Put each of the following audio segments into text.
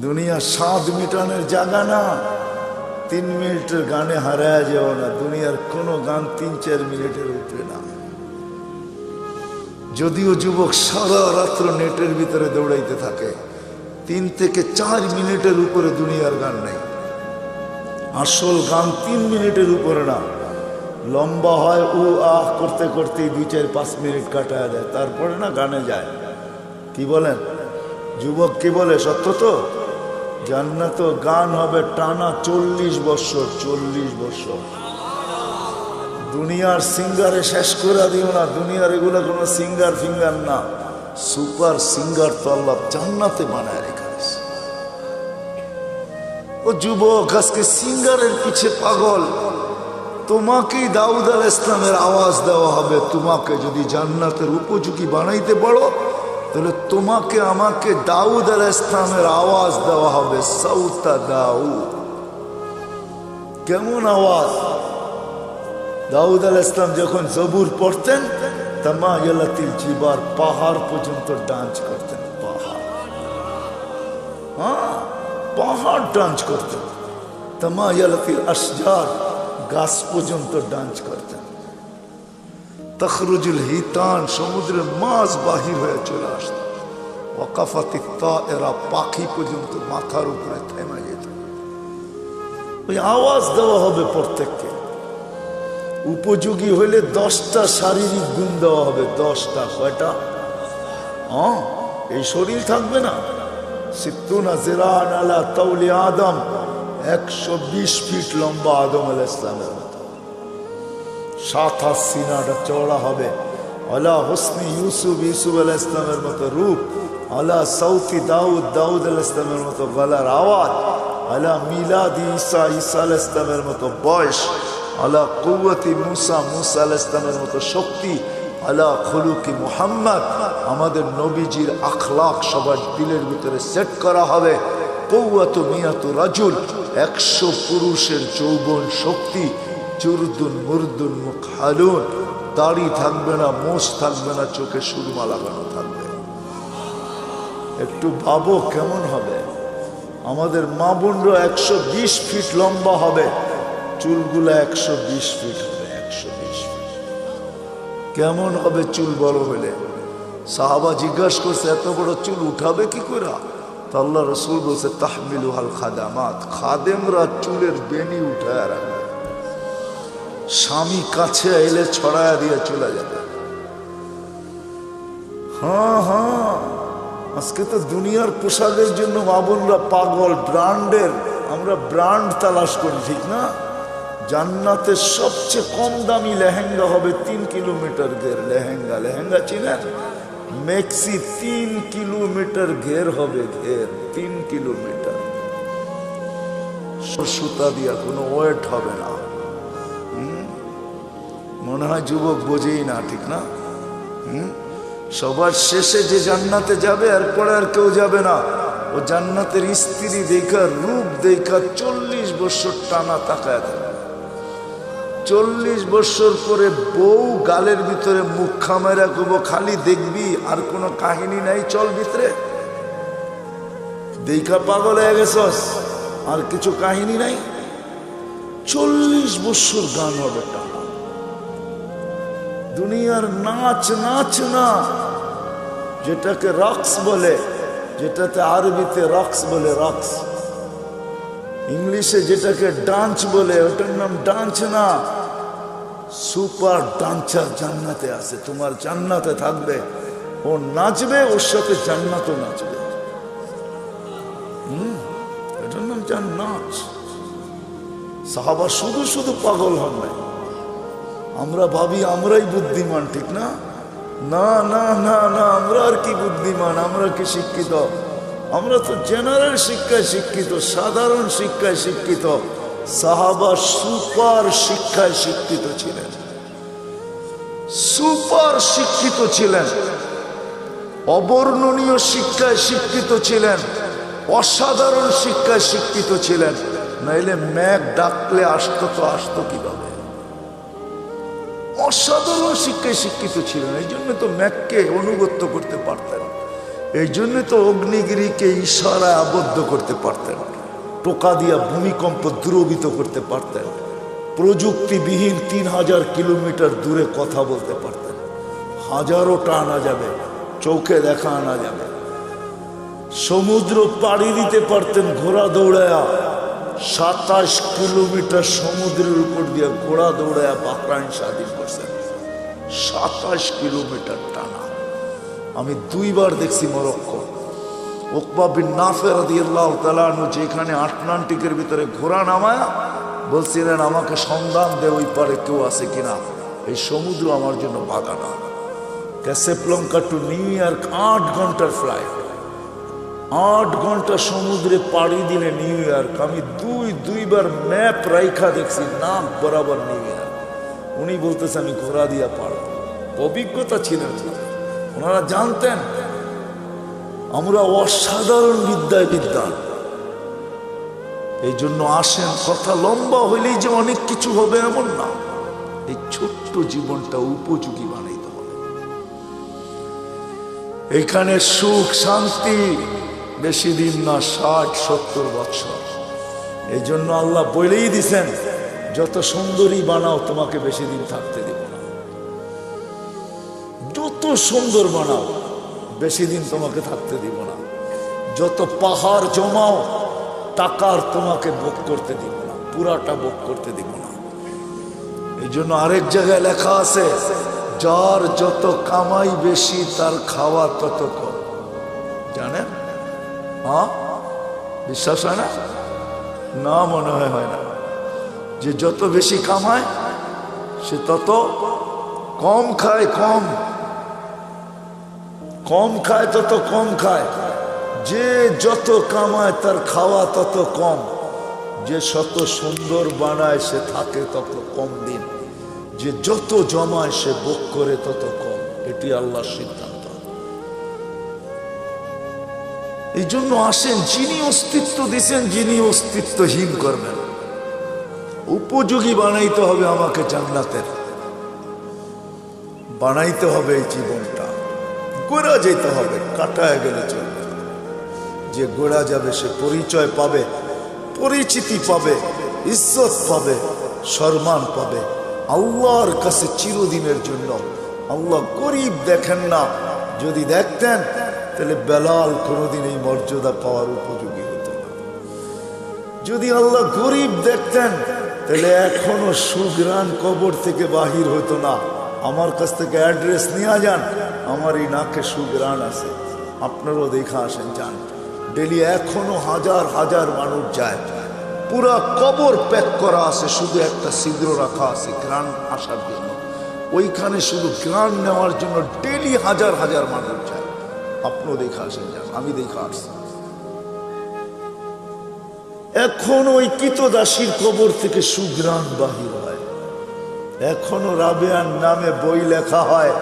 দুনিয়া স্বাদ মিটানোর জায়গা না। 3 মিনিটের গানে হারায় যাও না। দুনিয়ার কোনো গান 3-4 মিনিটের উপরে না। যদিও যুবক সারা রাত্র নেটের ভিতরে দৌড়াইতে থাকে, 3 থেকে 4 মিনিটের উপরে দুনিয়ার গান নেই। আসল গান 3 মিনিটের উপরে না। লম্বা হয় ও আহ করতে করতে 2-4-5 মিনিট কাটায় দেয়, তারপরে না গানে যায়। কি বলেন যুবক, কি বলে? সত্য তো। জান্নাত গান হবে টানা 40 বছর। 40 বছর। দুনিয়ার সিঙ্গারে শেষ করে দিও না। দুনিয়ার এগুলো কোনো সিঙ্গার ফিঙ্গার না, সুপার সিঙ্গার তো আল্লাহ জান্নাতে বানায় রেখেছে। ও যুবক, আজকে সিঙ্গারের পিছে পাগল। তোমাকেই দাউদ আলাইহিস ইসলামের আওয়াজ দেওয়া হবে। তোমাকে যদি জান্নাতের উপযোগী বানাইতে পারো, তাহলে তোমাকে আমাকে দাউদ আলাইহিস ইসলামের আওয়াজ দেওয়া হবে। সাউতা দাউদ। কেমন আওয়াজ? দাউদ আলাইহিস ইসলাম যখন জবুর পড়তেন, তামায়ালাতিল জিবার, পাহাড় পর্যন্ত ডান্স করতেন। পাহাড়, হ্যাঁ, পাহাড় ডান্স করতেন। তামায়ালাতিল আশজার, গাছ পর্যন্ত ডান্স করতেন। তখরুজুল হিতান, সমুদ্রের মাছ বাহির হয়ে চলে আসত। ওয়াকাফাতি তায়েরা, পাখি পর্যন্ত মাথার উপরে থেমে যেত। ওই আওয়াজ দেওয়া হবে প্রত্যেককে। উপযোগী হইলে 10টা শারীরিক গুণ দেওয়া হবে। 10টা। কয়টা? হ্যাঁ, এই শরীর থাকবে না। সিত্তুনা জিরান আলা তাওলি আদম, 120 ফিট লম্বা আদম আলাইহিস সালামের মতো। 7 হাত সিনাটা চওড়া হবে। আলা হুসনি ইউসুফ, ইউসুফ আলাইহিস সালামের মতো রূপ। আলা সাউতি দাউদ, দাউদ আলাইহিস সালামের মতো গলার আওয়াজ। আলা মিলাদি ঈসা, ঈসা আলাইহিস সালামের মতো বয়স। আলা কুওয়াতি মুসা, মুসা আলাইহিস সালামের মতো শক্তি। আলা খুলুকি মুহাম্মদ, আমাদের নবীজির আখলাক সবার দিলের ভিতরে সেট করা হবে। কুওয়াতু মিয়াতু রাজুল, 100 পুরুষের যৌবন শক্তি। চুরদুন মুরদুন মুকহালুন, দাড়ি থাকবে না, মোষ থাকবে না, চোখে সুরমা লাগানো থাকবে। একটু ভাবো কেমন হবে। আমাদের মা বোনরা 120 ফিট লম্বা হবে, চুলগুলা 120 ফিট হবে। 120 ফিট কেমন হবে চুল বড় হলে? সাহাবা জিজ্ঞাসা করছে, এত বড় চুল উঠাবে কি করে? তা আল্লাহ রাসূল বলছে, তাহমিলুহাল খাদামাত, খাদেমরা চুলের বেনি উঠায় রাখবে। স্বামী কাছে এলে ছড়ায়া দিয়ে চলে যাবে। হ্যাঁ হ্যাঁ, আজকে তো দুনিয়ার পোশাকের জন্য মা বোনরা পাগল। ব্র্যান্ডের, আমরা ব্র্যান্ড তালাশ করি, ঠিক না? জান্নাতের সবচেয়ে কম দামি লেহেঙ্গা হবে 3 কিলোমিটার ঘের। লেহেঙ্গা, লেহেঙ্গা চিনেন? মেক্সি 3 কিলোমিটার ঘের হবে। ঘের 3 কিলোমিটার। সুতা দিয়া, কোনো ওয়েট হবে না। মনে হয় যুবক বোঝেই না, ঠিক না? সবার শেষে যে জান্নাতে যাবে, এরপরে আর কেউ যাবে না। ও জান্নাতের স্ত্রী দেখা, রূপ দেখা 40 বছর টানা তাকায় থাকে। 40 বছর পরে বউ গালের ভিতরে মুখ খামাইরা কব, খালি দেখবি, আর কোনো কাহিনী নাই, চল ভিতরে। দেখা পাগল হয়ে গেছস, আর কিছু কাহিনী নাই। 40 বছর গান হবে টানা। দুনিয়ার নাচ, নাচ না, যেটাকে রক্স বলে, যেটাতে আরবিতে রক্স বলে, রক্স। ইংলিশে যেটাকে ডান্স বলে, ওটার নাম ডান্স না। সুপার ডান্সার জান্নাতে আছে। তোমার জান্নাতে থাকবে, ও নাচবে, ওর সাথে জান্নাতও নাচবে। এটার নাম জান্নাত। সাহাবা শুধু শুধু পাগল হন নাই। আমরা ভাবি আমরাই বুদ্ধিমান, ঠিক না? না না না না, আমরা আর কি বুদ্ধিমান, আমরা কি শিক্ষিত? আমরা তো জেনারেল শিক্ষায় শিক্ষিত, সাধারণ শিক্ষায় শিক্ষিত। সাহাবা সুপার শিক্ষায় শিক্ষিত ছিলেন, সুপার শিক্ষিত ছিলেন, অবর্ণনীয় শিক্ষায় শিক্ষিত ছিলেন, অসাধারণ শিক্ষায় শিক্ষিত ছিলেন। নাইলে মেঘ ডাকলে আসতো তো আসতো কিভাবে? অসাধারণ শিক্ষায় শিক্ষিত ছিলেন, এই জন্য তো মেঘকে অনুগত্য করতে পারতেন। এই জন্য তো অগ্নিগিরিকে ইশারায় আবদ্ধ করতে পারতেন, টোকা দিয়া ভূমিকম্প দ্রবিত করতে পারতেন, প্রযুক্তিবিহীন 3000 কিলোমিটার দূরে কথা বলতে পারতেন, হাজারোটা আনা যাবে, চোখে দেখা আনা যাবে, সমুদ্র পাড়ি দিতে পারতেন ঘোড়া দৌড়ায়া, 27 কিলোমিটার সমুদ্রের উপর দিয়ে ঘোড়া দৌড়ায়া বাহরাইন স্বাধীন করছেন, 27 কিলোমিটার টানা। আমি 2 বার দেখছি মরক্কো। উকবা বিন নাফে রাদিয়াল্লাহু তাআলা আনহু যেখানে আটলান্টিকের ভিতরে ঘোড়া নামায়া বলছিলেন, আমাকে সন্ধান দে ওই পারে কেউ আছে কিনা, এই সমুদ্র আমার জন্য বাগানা। ক্যাসাব্লাঙ্কা টু নিউ ইয়র্ক 8 ঘন্টার ফ্লাইট, 8 ঘন্টা সমুদ্রে পাড়ি দিলে নিউ ইয়র্ক। আমি দুইবার ম্যাপ রাইখা দেখছি, নাম বরাবর নিউ ইয়র্ক। উনি বলতেছে আমি ঘোড়া দিয়া পারব, অভিজ্ঞতা ছিলেন, ওনারা জানতেন আমরা অসাধারণ বিদ্যায় বিদ্যান। এই জন্য আসেন, কথা লম্বা হইলেই যে অনেক কিছু হবে এমন না, এই ছোট্ট জীবনটা উপযোগী বানাইতে হবে। এখানে সুখ শান্তি বেশি দিন না, 60-70 বছর। এই জন্য আল্লাহ বলেই দিছেন, যত সুন্দরী বানাও তোমাকে বেশি দিন থাকতে দেব না, যত সুন্দর বানাও বেশি দিন তোমাকে থাকতে দিব না, যত পাহাড় জমাও টাকার তোমাকে ভোগ করতে দিব না, পুরাটা ভোগ করতে দিব না। এই জন্য আরেক জায়গায় লেখা আছে, যার যত কামাই বেশি তার খাওয়া তত কম। জানেন? হ্যাঁ, বিশ্বাস হয় না? না, মনে হয় না। যে যত বেশি কামায় সে তত কম খায়, কম খায় তত কম খায়। যে যত কামায় তার খাওয়া তত কম, যে শত সুন্দর বানায় সে থাকে তত কম দিন, যে যত জমায় সে ভোগ করে তত কম। এটি আল্লাহর সিদ্ধান্ত। এই জন্য আসেন, যিনি অস্তিত্ব দিছেন, যিনি অস্তিত্বহীন করবেন, উপযোগী বানাইতে হবে আমাকে জান্নাতের, বানাইতে হবে এই জীবনটা। গোড়া যেতে হবে, কাটায় গেলে চলবে। যে গোড়া যাবে সে পরিচয় পাবে, পরিচিতি পাবে, ইজ্জত পাবে, সম্মান পাবে আল্লাহর কাছে চিরদিনের জন্য। আল্লাহ গরিব দেখেন না, যদি দেখতেন তাহলে বেলাল কোনোদিন এই মর্যাদা পাওয়ার উপযোগী হতো না। যদি আল্লাহ গরিব দেখতেন তাহলে এখনো সুগ্রাণ কবর থেকে বাহির হতো না। আমার কাছ থেকে অ্যাড্রেস নিয়ে যান, আমার এই নাকে সুগ্রাণ আছে, আপনারাও দেখা আসেন, যান। ডেলি এখনো হাজার হাজার মানুষ যায়, পুরা কবর প্যাক করা আছে, শুধু একটা ছিদ্র রাখা আছে গ্রাণ আসার জন্য। ওইখানে শুধু গ্রাণ নেওয়ার জন্য ডেলি হাজার হাজার মানুষ যায়। আপনিও দেখা আসেন, যান, আমি দেখা আসছি। এখন ওই কৃতদাসীর কবর থেকে সুগ্রাণ বাহির হয়, এখনো রাবেয়ার নামে বই লেখা হয়,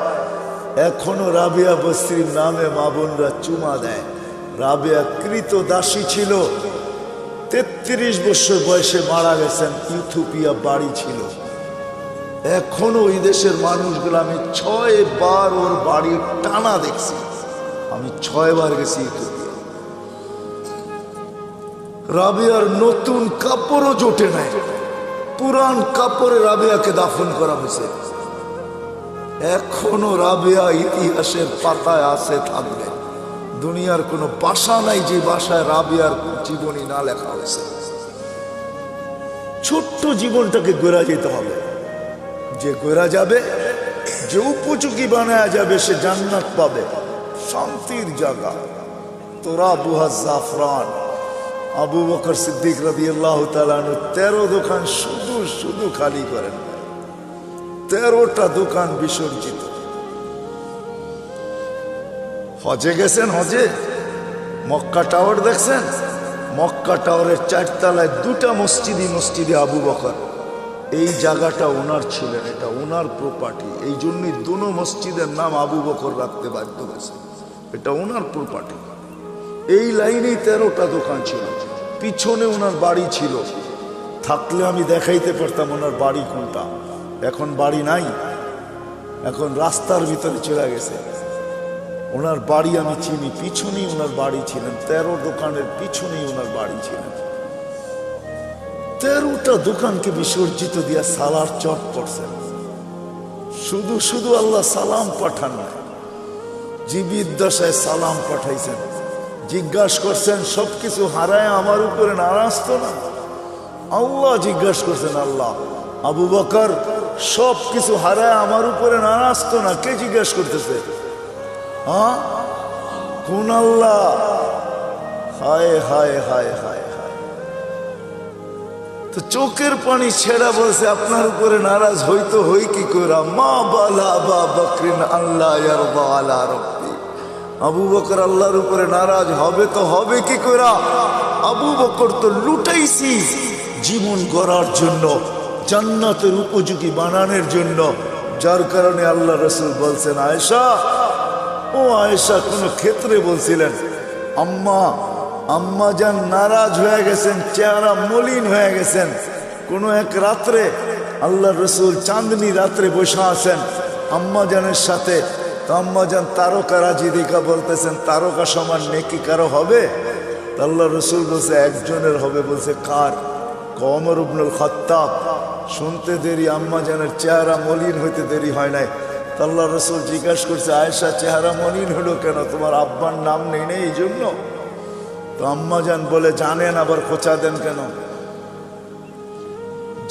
এখনো রাবেয়া বস্তির নামে মা বোনরা চুমা দেয়। রাবেয়া কৃতদাসী ছিল, 33 বছর বয়সে মারা গেছেন, ইথিওপিয়া বাড়ি ছিল। এখনো ওই দেশের মানুষগুলো, আমি 6 বার ওর বাড়ির টানা দেখছি, আমি 6 বার গেছি ইথিওপিয়া। রাবেয়ার নতুন কাপড়ও জোটে নাই, পুরান কাপড়ে রাবেয়াকে দাফন করা হয়েছে। এখনো রাবেয়া ইতিহাসের পাতায় আছে, থাকবে। দুনিয়ার কোনো ভাষা নাই যে ভাষায় রাবেয়ার জীবনী না লেখা হয়েছে। ছোট্ট জীবনটাকে গড়া যেতে হবে, যে গড়া যাবে, যে উপযোগী বানায়া যাবে, সে জান্নাত পাবে, শান্তির জায়গা। তোরা বুহা জাফরান, আবু বকর সিদ্দিক রাদিয়াল্লাহু তাআলা আনহু 13 দোকান শুধু খালি করেন, 13টা দোকান বিসর্জিত। হজে গেছেন, হজে মক্কা টাওয়ার দেখছেন? মক্কা টাওয়ারের 4 তলায় 2টা মসজিদে আবু বকর, এই জায়গাটা ওনার ছিলেন, এটা ওনার প্রপার্টি। এই জন্যই দুনো মসজিদের নাম আবু বকর রাখতে বাধ্য হয়েছে, এটা ওনার প্রপার্টি। এই লাইনেই 13টা দোকান ছিল, পিছনে ওনার বাড়ি ছিল। থাকলে আমি দেখাইতে পারতাম ওনার বাড়ি কোনটা। এখন বাড়ি নাই, এখন রাস্তার ভিতরে চলে গেছে। ওনার বাড়ি আমি চিনি, পিছনেই ওনার বাড়ি ছিলেন, 13 দোকানের পিছনেই ওনার বাড়ি ছিলেন। 13টা দোকানকে বিসর্জিত দিয়া সালার চট করছেন। শুধু শুধু আল্লাহ সালাম পাঠান না, জীবিত দশায় সালাম পাঠাইছেন। জিজ্ঞাসা করছেন সবকিছু হারায় আমার উপরে নারাজ তো না? আল্লাহ জিজ্ঞাসা করছেন, আল্লাহ আবু বকর সবকিছু হারায় আমার উপরে নারাজ তো না? কে জিজ্ঞাসা করতেছে? হ্যাঁ, কোন আল্লাহ? হায় হায় হায় হায় হায়। তো চোখের পানি ছেড়া বলছে আপনার উপরে নারাজ হইতো হই কি করা? মা বালা আবা বকরিন আল্লাহ ইয়ারদা আলা রাব্বি। আবু বকর আল্লাহর উপরে নারাজ হবে তো হবে কি করা? আবু বকর তো লুটাইছি জীবন গড়ার জন্য, জান্নাতের উপযোগী বানানোর জন্য, যার কারণে আল্লাহ রাসূল বলছেন, আয়েশা ও আয়েশা, কোন ক্ষেত্রে বলছিলেন আম্মা যান নারাজ হয়ে গেছেন, চেহারা মলিন হয়ে গেছেন। কোনো এক রাত্রে আল্লাহ রসুল চাঁদনি রাত্রে বসে আছেন আম্মা জানের সাথে। তো আম্মা যান তারকা রাজি দেখা বলতেছেন, তারকা সমান নেকি কারো হবে? আল্লাহ রসুল বলছে একজনের হবে। বলছে কার? ওমর ইবনুল খাত্তাব। শুনতে দেরি, আম্মা জানের চেহারা মলিন হইতে দেরি হয় নাই। আল্লাহ রসুল জিজ্ঞাসা করছে, আয়েশা চেহারা মলিন হলো কেন? তোমার আব্বার নাম নেই নেই এই জন্য? তো আম্মা জান বলে, জানেন আবার খোঁচা দেন কেন?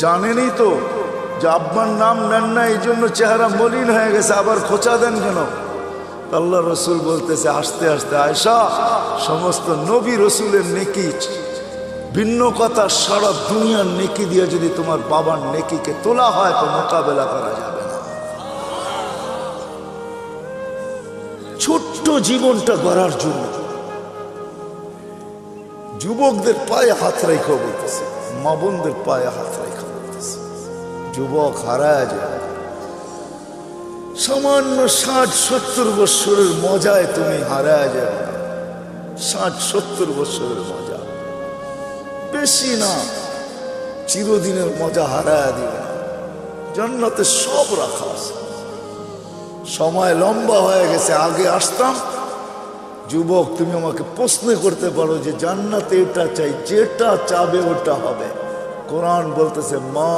জানেনই তো যে আব্বার নাম নেন না, এই জন্য চেহারা মলিন হয়ে গেছে, আবার খোঁচা দেন কেন? আল্লাহ রসুল বলতেছে আস্তে আস্তে, আয়েশা সমস্ত নবী রসুলের নেকি ভিন্ন কথা, সারা দুনিয়ার নেকি দিয়ে যদি তোমার বাবার নেকিকে তোলা হয় তো মোকাবেলা করা যাবে না। ছোট্ট জীবনটা গড়ার জন্য যুবকদের পায়ে হাত রেখা বলতেছে, মা বোনদের পায়ে হাত রেখা বলতেছে, যুবক হারায় যায়। সামান্য 60-70 বছরের মজায় তুমি হারায় যাবে। 60-70 বছরের মজা বেশি না, চিরদিনের মজা হারায় দিবে না। জান্নাতে সব রাখা আছে। সময় লম্বা হয়ে গেছে, আগে আসতাম। যুবক তুমি আমাকে প্রশ্ন করতে পারো যে জান্নাতে এটা চাই, যেটা চাবে ওটা হবে। কোরআন বলতেছে মা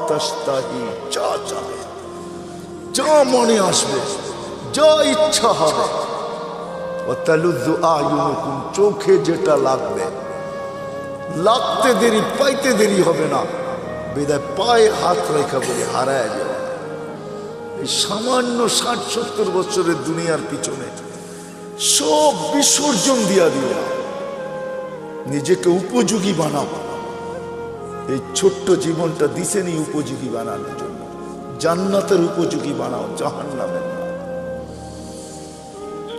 তাশতাহি, যা চাবে, যা মনে আসবে, যা ইচ্ছা হবে। ওয়াতালুযু আয়ুনুকুম, চোখে যেটা লাগবে, লাগতে দেরি পাইতে দেরি হবে না। বিদায় পায়ে হাত রেখা বলে হারায় যাবে। এই সামান্য 60-70 বছরের দুনিয়ার পিছনে সব বিসর্জন দিয়া দিও না, নিজেকে উপযোগী বানাও। এই ছোট্ট জীবনটা দিছেনি উপযোগী বানানোর জন্য, জান্নাতের উপযোগী বানাও, জাহান্নামের না।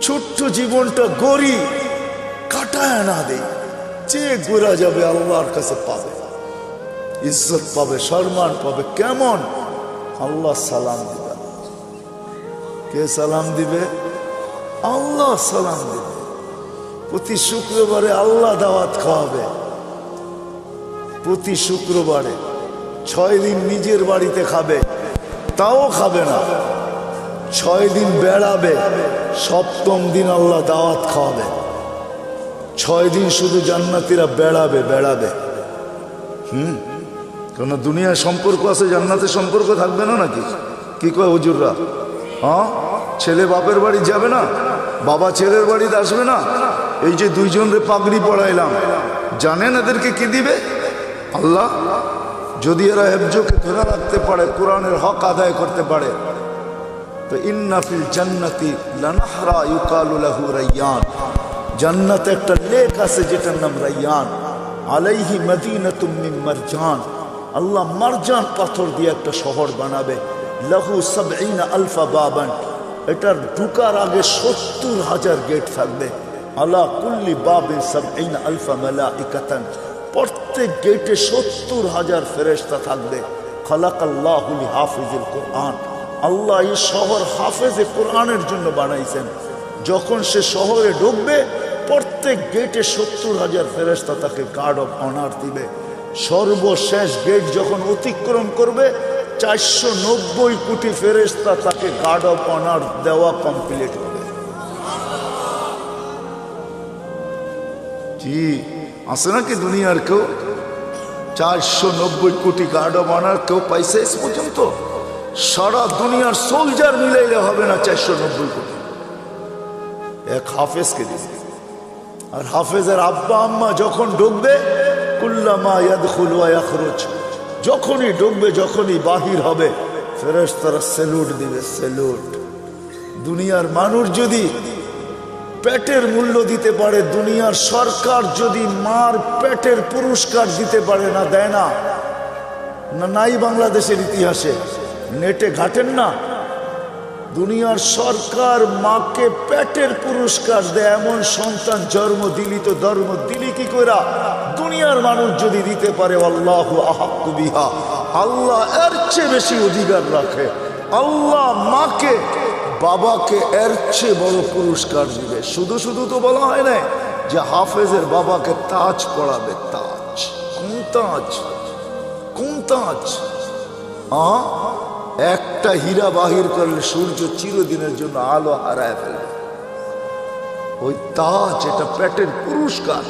ছোট্ট জীবনটা গড়ি, কাটায় না দেই, যে গোরা যাবে আল্লাহর কাছে পাবে, ইজ্জত পাবে, সম্মান পাবে। কেমন? আল্লাহ সালাম দিবে। কে সালাম দিবে? আল্লাহ সালাম দিবে। প্রতি শুক্রবারে আল্লাহ দাওয়াত খাওয়াবে। প্রতি শুক্রবারে 6 দিন নিজের বাড়িতে খাবে, তাও খাবে না। 6 দিন বেড়াবে, 7ম দিন আল্লাহ দাওয়াত খাওয়াবে। 6 দিন শুধু জান্নাতীরা বেড়াবে। কেন দুনিয়ার সম্পর্ক আছে, জান্নাতের সম্পর্ক থাকবে না নাকি? কি কয় হুজুররা? হ্যাঁ, ছেলে বাপের বাড়ি যাবে না, বাবা ছেলের বাড়িতে আসবে না। এই যে 2 জনরে পাগড়ি পড়াইলাম, জানেন এদেরকে কি দিবে আল্লাহ? যদি এরা হেফজকে ধরে রাখতে পারে, কোরআনের হক আদায় করতে পারে, তো ইন্না ফিল জান্নাতি লানাহরা ইউকালু লাহু রায়্যান, জান্নাতে একটা লেক আছে যেটার নাম রায়্যান। আলাইহি মদিনাতুম মিন মারজান, আল্লাহ মারজান পাথর দিয়ে একটা শহর বানাবে। লাহু ৭০,০০০ বাবান, এটার ঢুকার আগে ৭০,০০০ গেট থাকবে। আলা কুল্লি বাবিন ৭০,০০০ মালাইকাতান, প্রত্যেক গেটে ৭০,০০০ ফেরেশতা থাকবে। খালাকাল্লাহু লিহাফিজিল কোরআন, আল্লাহ এই শহর হাফেজে কোরআনের জন্য বানাইছেন। যখন সে শহরে ঢুকবে, প্রত্যেক গেটে ৭০,০০০ ফেরেশতা তাকে গার্ড অফ অনার দিবে। সর্বশেষ গেট যখন অতিক্রম করবে, 490 কোটি ফেরেশতা তাকে গার্ড অফ অনার দেওয়া কমপ্লিট হবে। জি, আছে নাকি দুনিয়ার কেউ 490 কোটি গার্ড বানার কেউ পাইছে এস পর্যন্ত? সারা দুনিয়ার সোলজার মিলাইলে হবে না 490 কোটি। এক হাফেজকে দিছে। আর হাফেজের আব্বা আম্মা যখন ঢুকবে, কুল্লামা ইয়াদখুলু ওয়া ইয়াখরুজ, যখনই ঢুকবে যখনই বাহির হবে ফেরেশতারা স্যালুট দিবে, স্যালুট। দুনিয়ার মানুষ যদি পেটের মূল্য দিতে পারে, দুনিয়ার সরকার যদি মার পেটের পুরস্কার দিতে পারে, না দেয় না? না নাই বাংলাদেশের ইতিহাসে নেটে ঘাটেন না? দুনিয়ার সরকার মাকে পেটের পুরস্কার দেয়, এমন সন্তান জন্ম দিলি তো ধর্ম দিলি কি কইরা? দুনিয়ার মানুষ যদি দিতে পারে, আল্লাহু আহাক্কু বিহা, আল্লাহ এর চেয়ে বেশি অধিকার রাখে। আল্লাহ মাকে বাবাকে এর চেয়ে বড় পুরস্কার দিবে। শুধু শুধু তো বলা হয় না যে হাফেজের বাবাকে তাজ পড়াবে। তাজ? কোন তাজ? কোন তাজ? একটা হীরা বাহির করলে সূর্য চিরদিনের জন্য আলো হারায় ফেলবে। ওই তাজ, এটা পেটের পুরস্কার,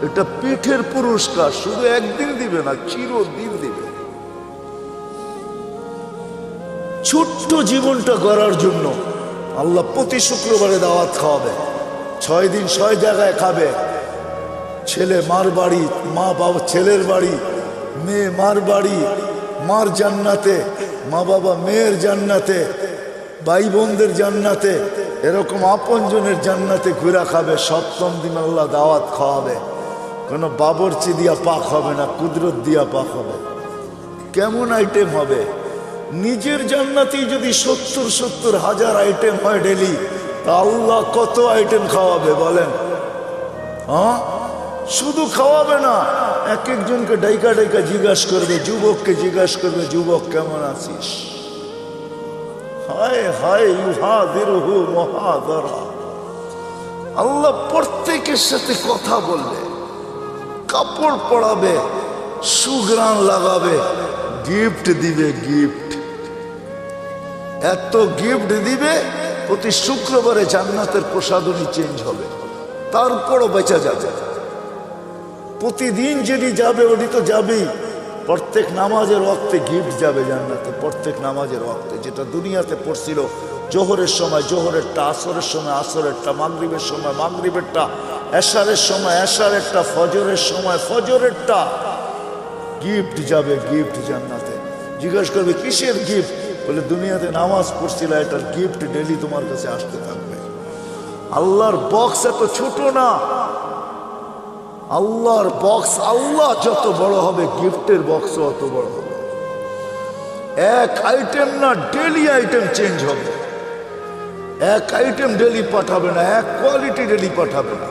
এটা পিঠের পুরস্কার। শুধু একদিন দিবে না, চিরদিন দিবে। ছোট্ট জীবনটা গড়ার জন্য আল্লাহ প্রতি শুক্রবারে দাওয়াত খাওয়াবে। 6 দিন 6 জায়গায় খাবে। ছেলে মার বাড়ি, মা বাবা ছেলের বাড়ি, মেয়ে মার বাড়ি, মার জান্নাতে, মা বাবা মেয়ের জান্নাতে, ভাই বোনদের জান্নাতে, এরকম আপনজনের জান্নাতে ঘুরা খাবে। 7ম দিন আল্লাহ দাওয়াত খাওয়াবে। কোনো বাবরচি দিয়া পাক হবে না, কুদরত দিয়া পাক হবে। কেমন আইটেম হবে? নিজের জান্নাতেই যদি 70 হাজার আইটেম হয় ডেলি, তা আল্লাহ কত আইটেম খাওয়াবে বলেন? শুধু খাওয়াবে না, এক একজনকে ডাইকা ডাইকা জিজ্ঞাসা করবে, যুবককে জিজ্ঞাসা করবে, যুবক কেমন আছিস? হায় হায় ইউহাদিরুহু মুহাদারা। আল্লাহ প্রত্যেকের সাথে কথা বলবে, কাপড় পরাবে, সুঘ্রাণ লাগাবে, গিফট দিবে। গিফট, এত গিফট দিবে, প্রতি শুক্রবারে জান্নাতের প্রসাদনী চেঞ্জ হবে। তারপরও বেঁচে যাবে। প্রতিদিন যেটি যাবে ওটি তো যাবেই। প্রত্যেক নামাজের ওয়াক্তে গিফট যাবে জান্নাতে। প্রত্যেক নামাজের ওয়াক্তে, যেটা দুনিয়াতে পড়ছিল জোহরের সময় জোহরেরটা, আসরের সময় আসরেরটা, মাগরিবের সময় মাগরিবেরটা, এশারের সময় এশারেরটা, ফজরের সময় ফজরেরটা, গিফট যাবে। গিফট জান্নাতে। জিজ্ঞাসা করবে কিসের গিফট? বলে দুনিয়াতে নামাজ পড়ছিল, এটার গিফট ডেলি তোমার কাছে আসতে থাকবে। আল্লাহর বক্স এত ছোট না। আল্লাহর বক্স, আল্লাহ যত বড় হবে গিফটের বক্সও অত বড় হবে। এক আইটেম না, ডেলি আইটেম চেঞ্জ হবে। এক আইটেম ডেলি পাঠাবে না, এক কোয়ালিটি ডেলি পাঠাবে না,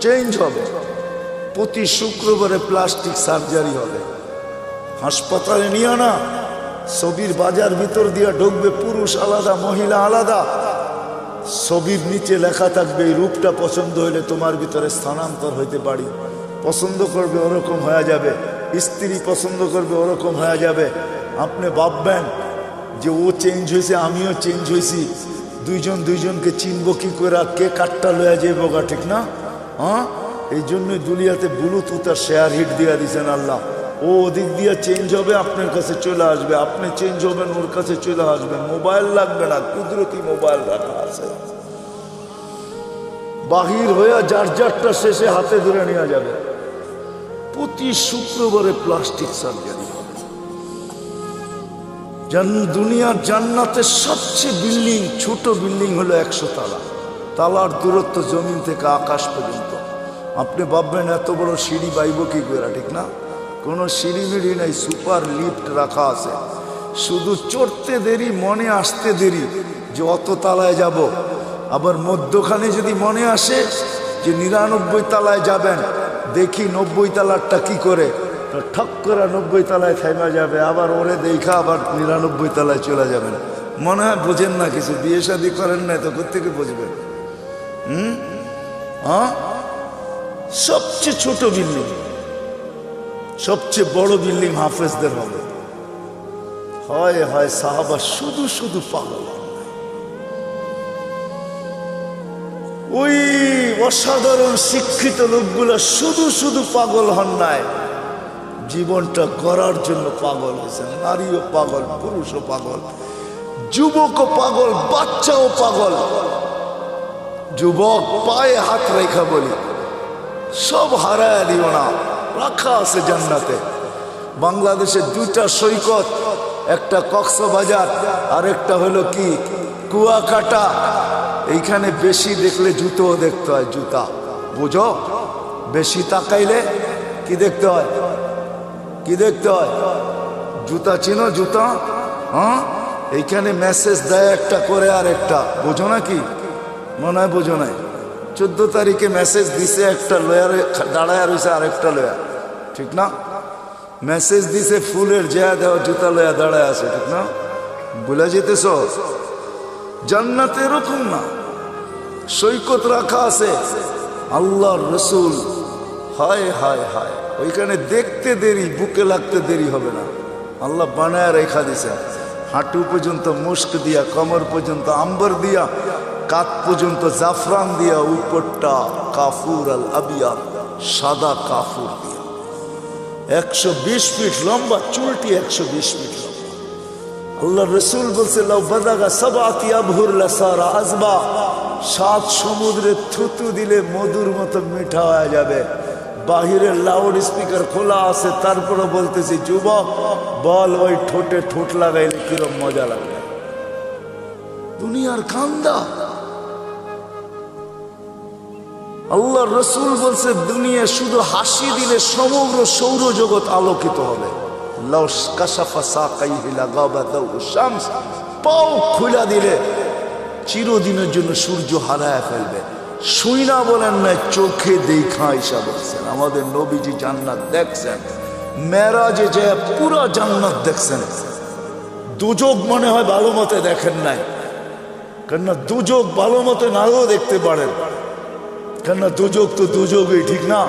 চেঞ্জ হবে। প্রতি শুক্রবারে প্লাস্টিক সার্জারি হবে। হাসপাতালে নিয়ে না, ছবির বাজার ভিতর দিয়ে ঢুকবে, পুরুষ আলাদা মহিলা আলাদা। ছবির নিচে লেখা থাকবে, এই রূপটা পছন্দ হইলে তোমার ভিতরে স্থানান্তর হইতে পারি। পছন্দ করবে ওরকম হয়ে যাবে, স্ত্রী পছন্দ করবে ওরকম হয়ে যাবে। আপনি ভাববেন যে ও চেঞ্জ হয়েছে, আমিও চেঞ্জ হয়েছি, দুইজন দুইজনকে চিনবো কি করে? কে কাটটা লয়ে যাইব গা, ঠিক না? এই জন্যই দুনিয়াতে ব্লুটুথ আর শেয়ার হিট দিয়ে দিয়েছেন আল্লাহ। ও ওদিক দিয়ে চেঞ্জ হবে, আপনার কাছে চলে আসবে, আপনি চেঞ্জ হবেন, ওর কাছে চলে আসবেন। মোবাইল লাগবে না, কুদরতি মোবাইল রাখা আছে। বাহির হইয়া যার যারটা শেষে হাতে ধরে নেওয়া যাবে। প্রতি শুক্রবারে প্লাস্টিক সার্জারি হবে। দুনিয়ার জান্নাতের সবচেয়ে বিল্ডিং, ছোট বিল্ডিং হলো 100 তালা। তালার দূরত্ব জমিন থেকে আকাশ পর্যন্ত। আপনি ভাববেন এত বড় সিঁড়ি বাইব কি করে, ঠিক না? কোনো সিঁড়ি মিড়ি নাই, সুপার লিফট রাখা আছে। শুধু চড়তে দেরি, মনে আসতে দেরি যে অত তালায় যাব। আবার মধ্যখানে যদি মনে আসে যে 99 তালায় যাবেন, দেখি 90 তালারটা কি করে, ঠক করে 90 তালায় থেমে যাবে। আবার ওরে দেখা আবার 99 তালায় চলে যাবেন। মনে হয় বোঝেন না কিছু, বিয়ে শাদী করেন না তো কোত্থেকে বুঝবেন? সবচেয়ে ছোট বিল্ডিং, সবচেয়ে বড় বিল্ডিং হাফেজদের হবে। হয় হয় সাহাবা শুধু শুধু পাগল। ওই অসাধারণ শিক্ষিত লোকগুলো শুধু শুধু পাগল হন নাই, জীবনটা গড়ার জন্য পাগল হয়েছেন। নারীও পাগল, পুরুষও পাগল, যুবকও পাগল, বাচ্চাও পাগল। যুবক পায়ে হাত রেখা বলি, সব হারায় দিও না, রাখা আছে জান্নাতে। বাংলাদেশের দুইটা সৈকত, একটা কক্সবাজার আর একটা হলো কি কুয়াকাটা। এইখানে বেশি দেখলে জুতোও দেখতে হয়, জুতা বুঝো, বেশি তাকাইলে কি দেখতে হয়, কি দেখতে হয়, জুতা চিনো, জুতা। হ্যাঁ, এইখানে মেসেজ দেয় একটা করে আর একটা, বোঝো না কি? মনে হয় বোঝো নাই। 14 তারিখে মেসেজ দিছে একটা লয়ার দাঁড়ায় রয়েছে, আরেকটা লয়া, ঠিক না? মেসেজ দিছে ফুলের জেয়া দেওয়া, জুতা লয়া দাঁড়ায় আছে, ঠিক না? ভুলে যেতেছ? জান্নাতে এরকম না, সৈকত রাখা আছে। আল্লাহর রসুল, হায় হায় হায়, ওইখানে দেখতে দেরি, বুকে লাগতে দেরি হবে না। আল্লাহ বানায় রেখা দিছে, হাঁটু পর্যন্ত মুস্ক দিয়া, কমর পর্যন্ত আম্বর দিয়া, কাত পর্যন্ত জাফরান দিয়া, উপরটা কাফুর আল আবিয়া, সাদা কাফুর দিয়া। 120 ফিট লম্বা, চুলটি 120 ফিট লম্বা। আল্লাহ রসুল বলছে, লাউ বাদাগা সাবাতি আবহুর লাসারা আজবা, 7 সমুদ্রে থুতু দিলে মধুর মতো মিঠা হয়ে যাবে। বাহিরের লাউড স্পিকার খোলা আছে, তারপরে বলতেছি, যুবক বল, ওই ঠোঁটে ঠোঁট লাগাইলে কিরম মজা লাগবে। দুনিয়ার কান্দা। আল্লাহ রসুল বলছে, দুনিয়া শুধু হাসি দিলে সমগ্র সৌরজগৎ আলোকিত হবে। পাও খুলা দিলে চিরদিনের জন্য সূর্য হারায় ফেলবে। শুই না বলেন না, চোখে দেখা আয়েশা বলছেন, আমাদের নবীজি জান্নাত দেখছেন, মেরাজে যে পুরা জান্নাত দেখছেন। দুজক মনে হয় ভালো মতে দেখেন নাই, কেননা দুজক ভালো মতে নাও দেখতে পারেন, কেননা দুজক তো দুজকই, ঠিক না?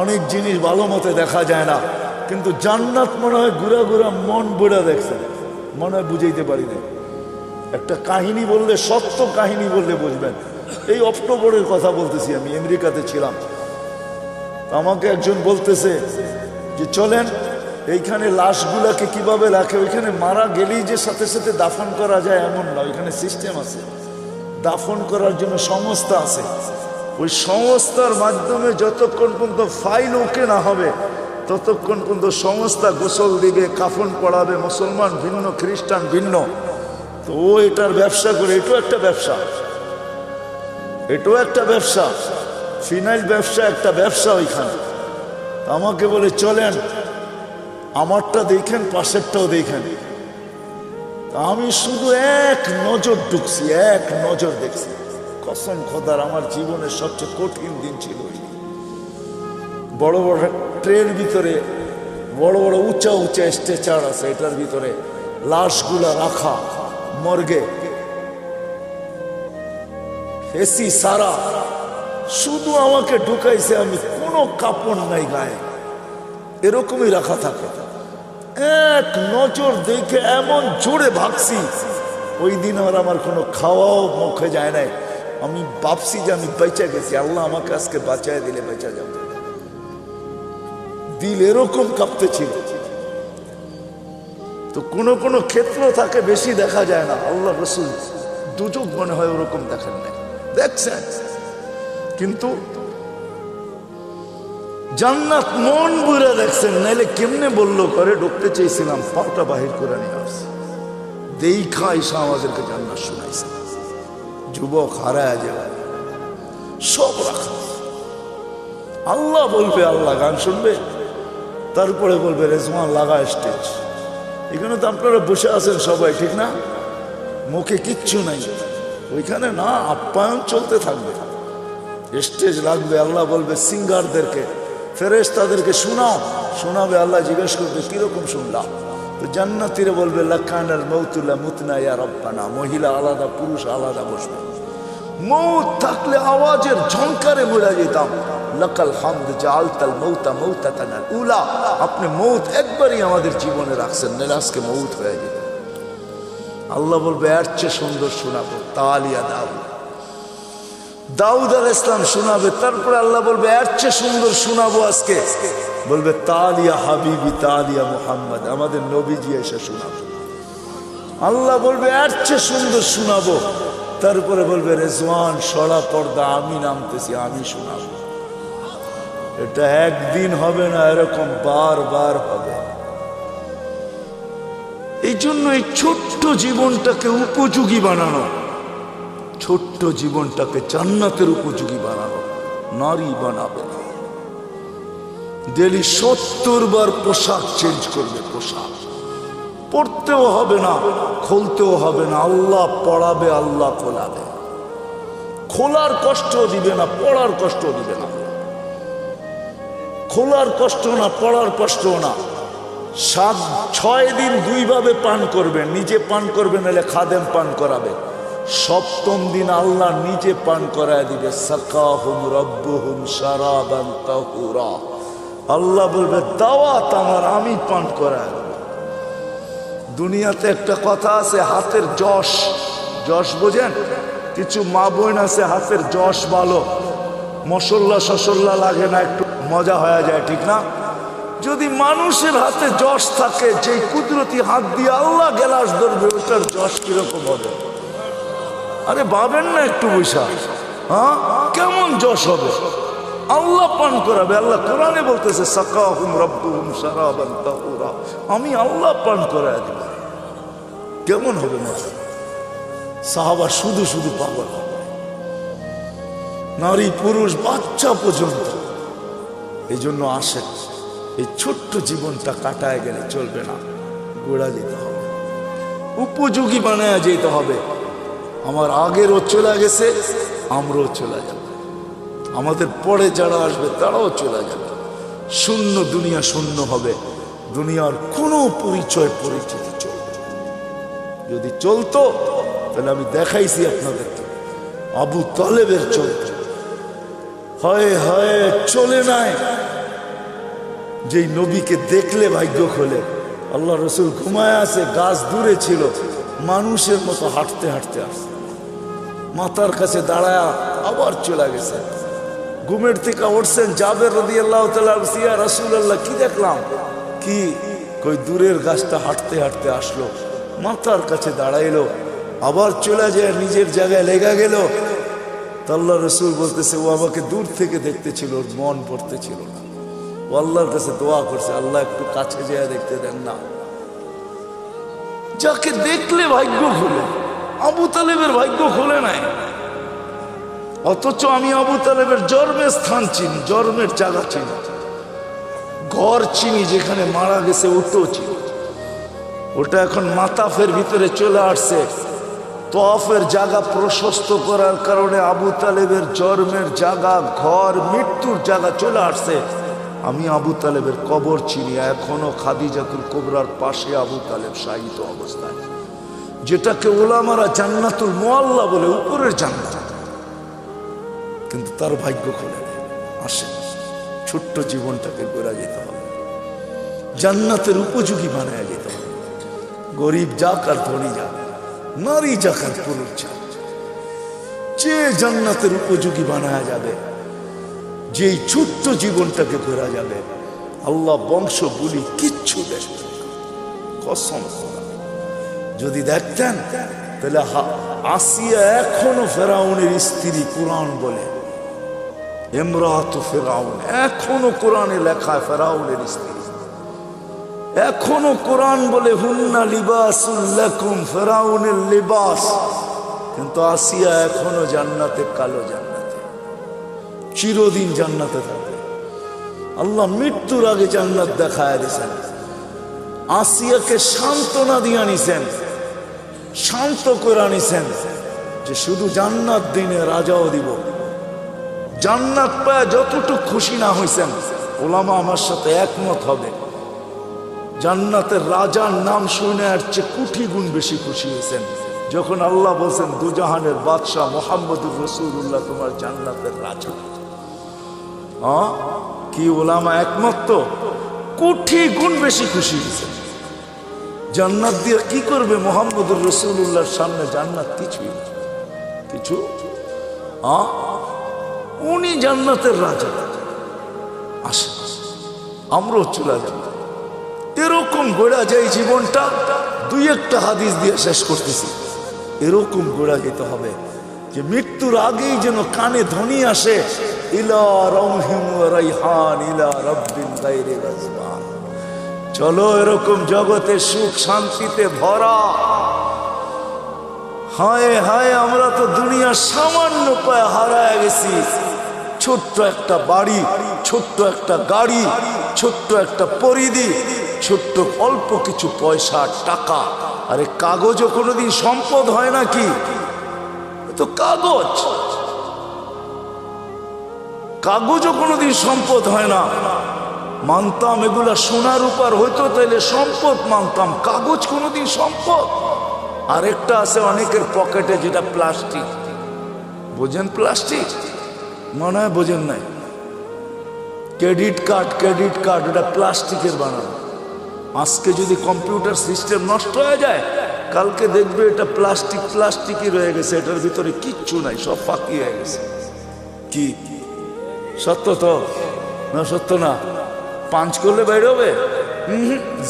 অনেক জিনিস ভালো মতে দেখা যায় না, কিন্তু জান্নাত মনে হয় ঘুরা ঘুরা মন বুড়া দেখছেন, মনে হয় বুঝাইতে পারি না। একটা কাহিনী বললে, সত্য কাহিনী বললে বুঝবেন। এই অক্টোবরের কথা বলতেছি, আমি আমেরিকাতে ছিলাম। আমাকে একজন বলতেছে যে চলেন, এইখানে লাশগুলাকে কিভাবে রাখে, ওইখানে মারা গেলেই যে সাথে সাথে দাফন করা যায় এমন না, ওইখানে সিস্টেম আছে, দাফন করার জন্য সংস্থা আছে। ওই সংস্থার মাধ্যমে যতক্ষণ পর্যন্ত ফাইল ওকে না হবে, ততক্ষণ পর্যন্ত সংস্থা গোসল দিবে, কাফন পড়াবে। মুসলমান ভিন্ন, খ্রিস্টান ভিন্ন, তো ও এটার ব্যবসা করে। এটাও একটা ব্যবসা, এটাও একটা ব্যবসা, ফিনাইল ব্যবসা, একটা ব্যবসা ওইখানে। আমাকে বলে চলেন, আমারটা দেখেন, পাশেরটাও দেখেন। আমি শুধু এক নজর ঢুকছি, এক নজর দেখছি। কসম খোদার, আমার জীবনের সবচেয়ে কঠিন দিন ছিল। বড় বড় ট্রের ভিতরে বড় বড় উঁচা উঁচা স্ট্রেচার আছে, এটার ভিতরে লাশগুলা রাখা, মর্গে এসি সারা, শুধু আমাকে ঢুকাইছে, আমি কোনো কাপড় নাই গায়ে, এরকমই রাখা থাকে। এক নজর দেখে এমন জোরে ভাগছি, ওই দিন আর আমার কোনো খাওয়াও মুখে যায় নাই। আমি ভাবছি যে আমি বেঁচে গেছি, আল্লাহ আমাকে আজকে বাঁচায় দিলে বেঁচে যাবে। দিল এরকম কাঁপতেছিল। তো কোনো কোনো ক্ষেত্র থাকে বেশি দেখা যায় না। আল্লাহ রসুল দুজক মনে হয় ওরকম দেখেন নাই, দেখছেন। কিন্তু জান্নাত মন বুড়া দেখছেন, নাইলে কেমনে বললো করে ঢুকতে চেয়েছিলাম, পাটা বাহির করে নিয়ে আসছে। দেখা আয়েশা আমাদেরকে জান্নাত শোনাইছে। যুবক হারায় যাবে, সব রাখা। আল্লাহ বলবে, আল্লাহ গান শুনবে, তারপরে বলবে রেজওয়ান লাগা স্টেজ। এখানে তো আপনারা বসে আছেন সবাই, ঠিক না? মুখে কিচ্ছু নাই, ওইখানে না, আপ্যায়ন চলতে থাকবে। স্টেজ লাগবে, আল্লাহ বলবে সিঙ্গারদেরকে, ফেরেশতাদেরকে শোনাও, শোনাবে। আল্লাহ জিজ্ঞেস করবে কিরকম শুনলাম? তো জান্নাতীরা বলবে লাকানাল মাউতুলা মুতনা ইয়া রাব্বানা। মহিলা আলাদা, পুরুষ আলাদা বসবে। মৌত থাকলে আওয়াজের ঝংকারে মরে যেতাম। লাকাল হামদ জাআলতাল মাউতা মাউতাতানাল উলা। আপনি মৌত একবারই আমাদের জীবনে রাখছেন, নাহলে আজকে মৌত হয়ে যেত। আল্লাহ বলবে এর চেয়ে সুন্দর শোনাবো, তালিয়া দাও। দাউদ আলাইহিস সালাম শোনাবে, তারপরে আল্লাহ বলবে এর চেয়ে সুন্দর শোনাবো আজকে, বলবে তালিয়া হাবিবি তালিয়া মুহাম্মদ, আমাদের নবীজি এসে শোনাবে। আল্লাহ বলবে এর চেয়ে সুন্দর শোনাবো, তারপরে বলবে রেজওয়ান সরা পর্দা আমি নামতেছি, আমি শোনাবো। এটা একদিন হবে না, এরকম বারবার হবে। এই জন্য এই ছোট্ট জীবনটাকে উপযোগী বানানো, ছোট্ট জীবনটাকে জান্নাতের উপযোগী বানানো। নারী বানাবে না, ডেলি 70 বার পোশাক চেঞ্জ করবে, পোশাক পড়তেও হবে না, খুলতেও হবে না, আল্লাহ পড়াবে, আল্লাহ খোলাবে। খোলার কষ্ট দিবে না, পড়ার কষ্ট দিবে না। খোলার কষ্ট না, পড়ার কষ্ট না। 6 দিন 2 ভাবে পান করবেন, নিজে পান করবেন, নাহলে খাদেম পান করাবে। 7ম দিন আল্লাহ নিজে পান করায় দিবে। সাকাহুম রব্বুহুম শারাবান তাহুরা, আল্লাহ বলবে দাওয়াত আমার, আমি পান করায় দেব। দুনিয়াতে একটা কথা আছে, হাতের যশ, যশ বোঝেন? কিছু মা বোন আছে হাতের যশ ভালো, মশল্লা শসল্লা লাগে না, একটু মজা হয়ে যায়, ঠিক না? যদি মানুষের হাতে যশ থাকে, যে কুদরতি হাত দিয়ে আল্লাহ গেলাস ধরবে, ওটার যশ কিরকম হবে? আরে ভাবেন না একটু বৈশা, হ্যাঁ কেমন যশ হবে? আল্লাহ পান করাবে। আল্লাহ কোরআনে বলতেছে সাকাহুম রব্বুহুম শারাবান তাহুরা, আমি আল্লাহ পান করায় দিব। কেমন হবে মজা? সাহাবা শুধু শুধু পাগল হবে, নারী পুরুষ বাচ্চা পর্যন্ত। এই জন্য আসে, এই ছোট্ট জীবনটা কাটায় গেলে চলবে না, গোড়া যেতে হবে, উপযোগী বানায় যেতে হবে। আমার আগেরও চলে গেছে, আমরাও চলে যাব, আমাদের পরে যারা আসবে তারাও চলে যাবে। শূন্য দুনিয়া, শূন্য হবে। দুনিয়ার কোনো পরিচয় পরিচিতি চলবে। যদি চলতো তাহলে আমি দেখাইছি আপনাদেরকে, আবু তালেবের চলত। হয় হয় চলে নাই, যেই নবীকে দেখলে ভাগ্য খোলে। আল্লাহ রসুল ঘুমায় আছে, গাছ দূরে ছিল, মানুষের মতো হাঁটতে হাঁটতে আসছে, মাথার কাছে দাঁড়ায় আবার চলে গেছে। ঘুমের থেকে উঠছেন, জাবের রাদিয়াল্লাহু তাআলা, ইয়া রাসূলুল্লাহ কি দেখলাম? কি কই দূরের গাছটা হাঁটতে হাঁটতে আসলো, মাথার কাছে দাঁড়াইলো, আবার চলে যায় নিজের জায়গায় লেগে গেল। তো আল্লাহ রসুল বলতেছে ও আমাকে দূর থেকে দেখতেছিল, ওর মন পড়তেছিল না। ও আল্লাহর কাছে দোয়া করছে, আল্লাহ একটু কাছে যেয়ে দেখতে দেন না। যাকে দেখলে ভাগ্য খুলে, আবু তালেবের ভাগ্য খুলে নাই। অথচ আমি আবু তালেবের জন্মের স্থান চিনি, জন্মের জায়গা চিনি, ঘর চিনি, যেখানে মারা গেছে ওটাও চিনি। ওটা এখন মাতাফের ভিতরে চলে আসছে। তওয়াফের জায়গা প্রশস্ত করার কারণে আবু তালেবের জন্মের জায়গা, ঘর, মৃত্যুর জায়গা চলে আসছে। আমি আবু তালেবের কবর চিনি, এখনো খাদিজাতুল কুবরার পাশে আবু তালেব শায়িত অবস্থায়, যেটাকে ওলামারা জান্নাতুল মুআল্লা বলে, উপরের জান্নাত। কিন্তু তার ভাগ্য খুলে আসে। ছোট্ট জীবনটাকে গড়া যেতে হবে, জান্নাতের উপযোগী বানায় যেতে হবে। গরিব যাক আর ধনী যাক, নারী যাক আর পুরুষ যাক, যে জান্নাতের উপযোগী বানায় যাবে, যেই ছোট্ট জীবনটাকে গড়া যাবে, আল্লাহ বংশ বলি কিচ্ছু দেখবে কসম। যদি দেখতেন তাহলে আসিয়া এখনো ফেরাউনের স্ত্রী, কোরআন বলে ইমরাতু ফেরাউন, এখনো কোরআনে লেখা ফেরাউনের স্ত্রী, এখনো কোরআন বলে হুন্না লিবাসুল লাকুম, ফেরাউনের লিবাস। কিন্তু আসিয়া এখনো জান্নাতে, কালো জান্নাতে, চিরদিন জান্নাতে থাকবে। আল্লাহ মৃত্যুর আগে জান্নাত দেখায় দিয়েছেন, আসিয়াকে সান্ত্বনা দিয়ে আনিছেন, শান্ত করে আনিছেন, যে শুধু জান্নাত দিনে রাজাও দিব। জান্নাত পায় যতটুকু খুশি না হয়েছেন, ওলামা আমার সাথে একমত হবে, জান্নাতের রাজার নাম শুনে আর চেয়ে কোটি গুণ বেশি খুশি হয়েছেন যখন আল্লাহ বলছেন দুজাহানের বাদশাহ মুহাম্মদুর রাসূলুল্লাহ তোমার জান্নাতের রাজা। কি ওলামা একমত? তো কোটি গুণ বেশি খুশি হয়েছেন। জান্নাত দিয়ে কি করবে? মুহাম্মদুর রাসূলুল্লাহর সামনে জান্নাত কিছুই কিছু উনি জান্নাতের রাজা। আসে আমরাও চলে যাব। এরকম গোড়া যায় জীবনটা। দুই একটা হাদিস দিয়ে শেষ করতেছি। এরকম গোড়া যেতে হবে যে মৃত্যুর আগেই যেন কানে ধ্বনি আসে, ইলা রাউহিন ওয়া রাইহান ইলা রাব্বিন গায়রি গাজবান। চলো এরকম জগতে সুখ শান্তিতে ভরা। হায় হায়, আমরা তো দুনিয়ার সামান্য পায়ে হারায় গেছি। ছোট্ট একটা বাড়ি, ছোট্ট একটা গাড়ি, ছোট্ট একটা পরিধি, ছোট্ট অল্প কিছু পয়সা টাকা। আরে কাগজও কোনোদিন সম্পদ হয় নাকি? তো কাগজ, কাগজও কোনোদিন সম্পদ হয় না। মানতাম এগুলা সোনার উপর হইতো তাইলে সম্পদ মানতাম, কাগজ কোনোদিন সম্পদ। আরেকটা আছে অনেকের পকেটে, যেটা প্লাস্টিক। বোঝেন প্লাস্টিক? মনে হয় বোঝেন নাই। ক্রেডিট কার্ড, ক্রেডিট কার্ড এটা প্লাস্টিকের বানানো। আজকে যদি কম্পিউটার সিস্টেম নষ্ট হয়ে যায়, কালকে দেখবে এটা প্লাস্টিক প্লাস্টিকই রয়ে গেছে, এটার ভিতরে কিচ্ছু নাই, সব ফাঁকি হয়ে গেছে। কি সত্য তো না? সত্য না? পাঁচ করলে বাইরে হবে,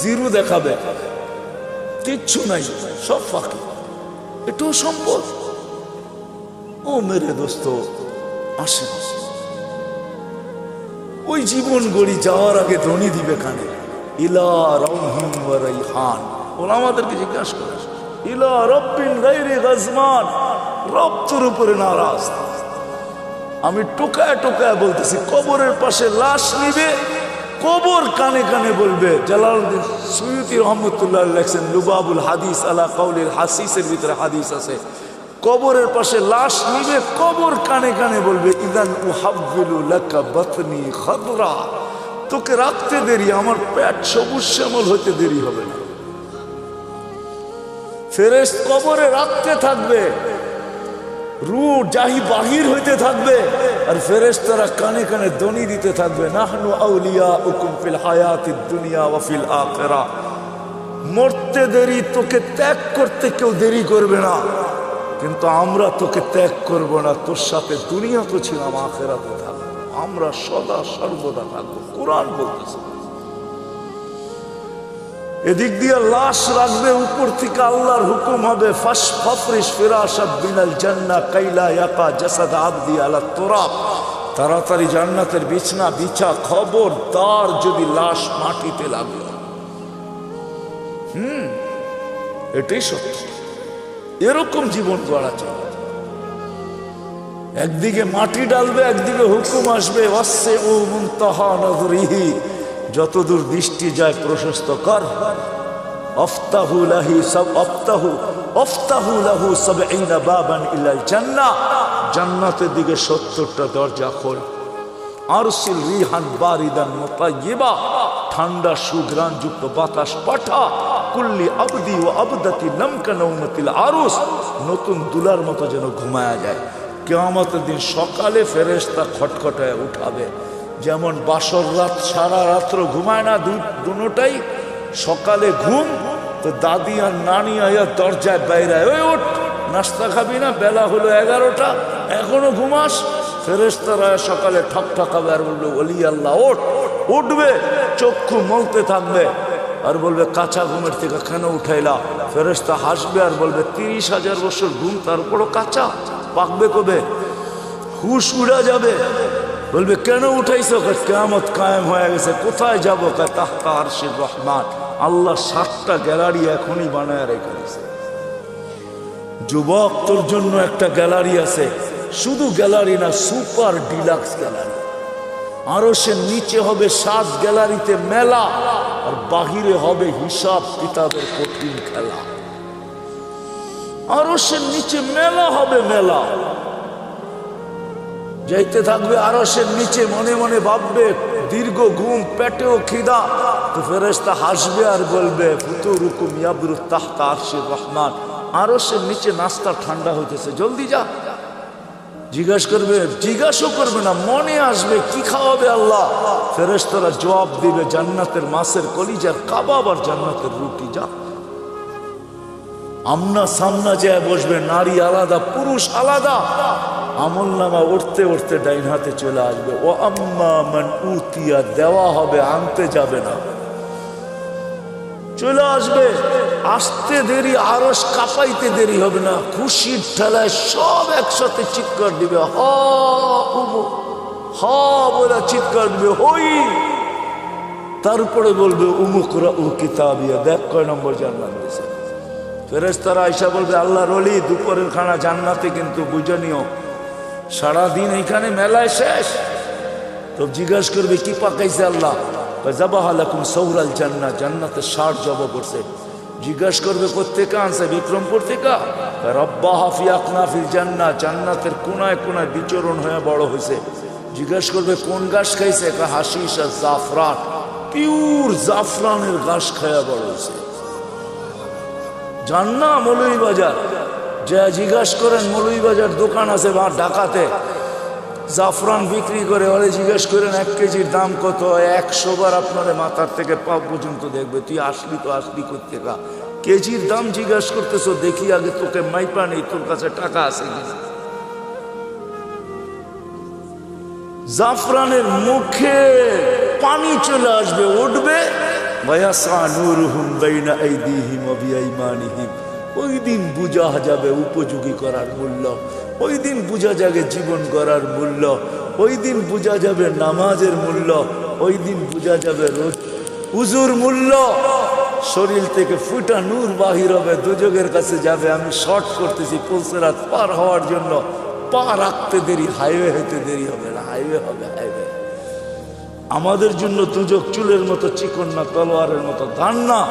জিরো দেখাবে, কিচ্ছু নাই, সব ফাঁকি। এটাও সম্পদ। ও মেরে দোস্ত, আসে ওই জীবন গড়ি যাওয়ার আগে ধ্বনি দিবে কানে, ইলা রাউহিন ওয়া রাইহান। ওরা আমাদেরকে জিজ্ঞাসা করে, ইলা রাব্বিন গায়রি গাজমান, রব তোর উপরে নারাজ। আমি টোকায় টোকায় বলতেছি, কবরের পাশে লাশ নিবে, কবর কানে কানে বলবে। জালালউদ্দিন সুয়ুতি রহমতুল্লাহ লেখছেন লুবাবুল হাদিস আলা কাউলিল হাসিসের ভিতরে হাদিস আছে, কবরের পাশে লাশ নিবে, কবর কানে কানে বলবে, ইদান উহাব্বিলু লাকা বাতনি খাদরা, তোকে রাখতে দেরি, আমার পেট সবুজ শ্যামল হইতে দেরি হবে না। ফেরেশত কবরে রাখতে থাকবে, রূহ জাহি বাহির হইতে থাকবে, আর ফেরেশতারা কানে কানে ধ্বনি দিতে থাকবে, নাহনু আউলিয়াউকুম ফিল হায়াতিদ দুনিয়া ওয়া ফিল আখিরাহ। মরতে দেরি, তোকে ত্যাগ করতে কেউ দেরি করবে না, কিন্তু আমরা তোকে ত্যাগ করব না। তোর সাথে দুনিয়া তো ছিলাম, আখিরাতে থাকবো, আমরা সদা সর্বদা থাকবো। কোরআন বলতেছে। এদিক দিয়ে লাশ রাখবে, উপর থেকে আল্লাহর হুকুম হবে, ফাফরিশ ফিরাশাব মিনাল জান্নাহ কাইলা ইয়াকা জাসাদ আবদি আলা তুরাব। তাড়াতাড়ি জান্নাতের বিছনা বিছা, খবরদার যদি লাশ মাটিতে লাগলো। এটাই সত্য। এরকম জীবন গড়া চলে। একদিকে মাটি ডালবে, একদিকে হুকুম আসবে, ওয়াসে ও মুনতাহা নজরিহি, যতদূর দৃষ্টি যায় প্রশস্ত কর। আফতাহু লাহি সব আফতাহু লাহু ৭০ বাবান ইলাল জান্নাহ, জান্নাতের দিকে ৭০টা দরজা খোল। আরসিল রিহান বারিদান মুতায়্যিবা, ঠান্ডা সুঘ্রাণ যুক্ত বাতাস পাঠা। কুল্লি আবদি ও আবদাতি নামকা নওমাতিল আরুস, নতুন দুলার মতো যেন ঘুমায়া যায়। কিয়ামতের দিন সকালে ফেরেশতা খটখটায় উঠাবে। যেমন বাসর রাত সারা রাত্র ঘুমায় না দুটোটাই, সকালে ঘুম তো দাদি আর নানি আয়া দরজায় বাইরায়, ওই ওঠ, নাস্তা খাবি না? বেলা হলো 11টা, এখনো ঘুমাস? ফেরেশতারা সকালে ঠক ঠকাবে আর বলবে, ওলি আল্লাহ ওঠ। উঠবে, চক্ষু মলতে থাকবে আর বলবে, কাঁচা ঘুমের থেকে কেন উঠাইলা? ফেরেশতা হাসবে আর বলবে, 30,000 বছর ঘুম, তারপরও কাঁচা, পাকবে কবে? হুশ উড়া যাবে। বলবে, কেন উঠাইছো? কিয়ামত কায়েম হয়ে গেছে। কোথায় যাবো? তাহতা আরশির রহমান। আল্লাহ 7টা গ্যালারি এখনই বানায় রেখে দিয়েছে। যুবক, তোর জন্য একটা গ্যালারি আছে, শুধু গ্যালারি না, সুপার ডিলাক্স গ্যালারি। আরশের নিচে হবে 7 গ্যালারিতে মেলা, আর বাহিরে হবে হিসাব কিতাবের কঠিন খেলা। আরশের নিচে মেলা হবে, মেলা। যাইতে থাকবে আরশের নিচে, মনে মনে ভাববে, দীর্ঘ ঘুম, পেটেও খিদা। তো ফেরেশতা হাসবে আর বলবে, ফুতুরুকুম ইয়াবরুত তাহতা আরশির রহমান, আরশের নিচে নাস্তা ঠান্ডা হইতেছে, জলদি যা। জিজ্ঞাসাও করবে না, মনে আসবে কি খাওয়াবে আল্লাহ। ফেরেশতারা জবাব দিবে, জান্নাতের মাছের কলিজার কাবাব আর জান্নাতের রুটি, যা। আমনা সামনা যায় বসবে, নারী আলাদা পুরুষ আলাদা। আমল নামা উঠতে উঠতে ডাইন হাতে চলে আসবে। ও আম্মা মান উতিয়া, দেওয়া হবে, আনতে যাবে না, চলে আসবে। আসতে দেরি, আরশ কাঁপাইতে দেরি হবে না, খুশির ঠেলায় সব একসাথে চিৎকার দিবে, হা বলে চিৎকার দিবে, হই। তারপরে বলবে উমুকরা উ কিতাবিয়া, দেখ কয় নম্বর জান্নাত দিয়েছে। ফেরেশতারা আয়েশা বলবে আল্লাহর ওলি দুপুরের খানা জান্নাতে, কিন্তু বুঝে নিও সারাদিন এইখানে মেলায় শেষ। তো জিজ্ঞাসা করবে কি পাকাইছে আল্লাহ? যাবাহা লাকুম সৌরাল জান্নাত, জান্নাতের 60 জব করছে। জিজ্ঞাসা করবে কোত্থেকে আনছে? বিক্রমপুর থেকে। রব্বাহা ফি আকনাফিল জান্নাত, জান্নাতের কোনায় কোনায় বিচরণ হয়ে বড় হয়েছে। জিজ্ঞাসা করবে কোন ঘাস খাইছে? হাশিশ আর জাফরান, পিওর জাফরানের ঘাস খায়া বড় হয়েছে। জান না মৌলভীবাজার যা জিজ্ঞাসা করেন, মৌলভীবাজার দোকান আছে বা ঢাকাতে জাফরান বিক্রি করে, ওরে জিজ্ঞেস করেন 1 কেজির দাম কত? 100 বার আপনাদের মাথার থেকে পা পর্যন্ত দেখবে, তুই আসলি তো আসলি কোত্থেকা? কেজির দাম জিজ্ঞাসা করতেছো, দেখি আগে তোকে মাইপা নেই, তোর কাছে টাকা আছে কিনা। জাফরানের মুখে পানি চলে আসবে, উঠবে। ওই দিন বুঝা যাবে উপযোগী করার মূল্য, ওই দিন বুঝা যাবে জীবন করার মূল্য, ওই দিন বুঝা যাবে নামাজের মূল্য, ওই দিন বুঝা যাবে উজুর মূল্য। শরীর থেকে ফুটা নূর বাহির হবে, দুজকের কাছে যাবে। আমি শর্ট করতেছি পুলসেরাত পার হওয়ার জন্য, পা রাখতে দেরি, হাইওয়ে হইতে দেরি হবে না, হাইওয়ে হবে, হাইওয়ে। আমাদের জন্য দুজক চুলের মতো চিকন না, তলোয়ারের মতো ধান না।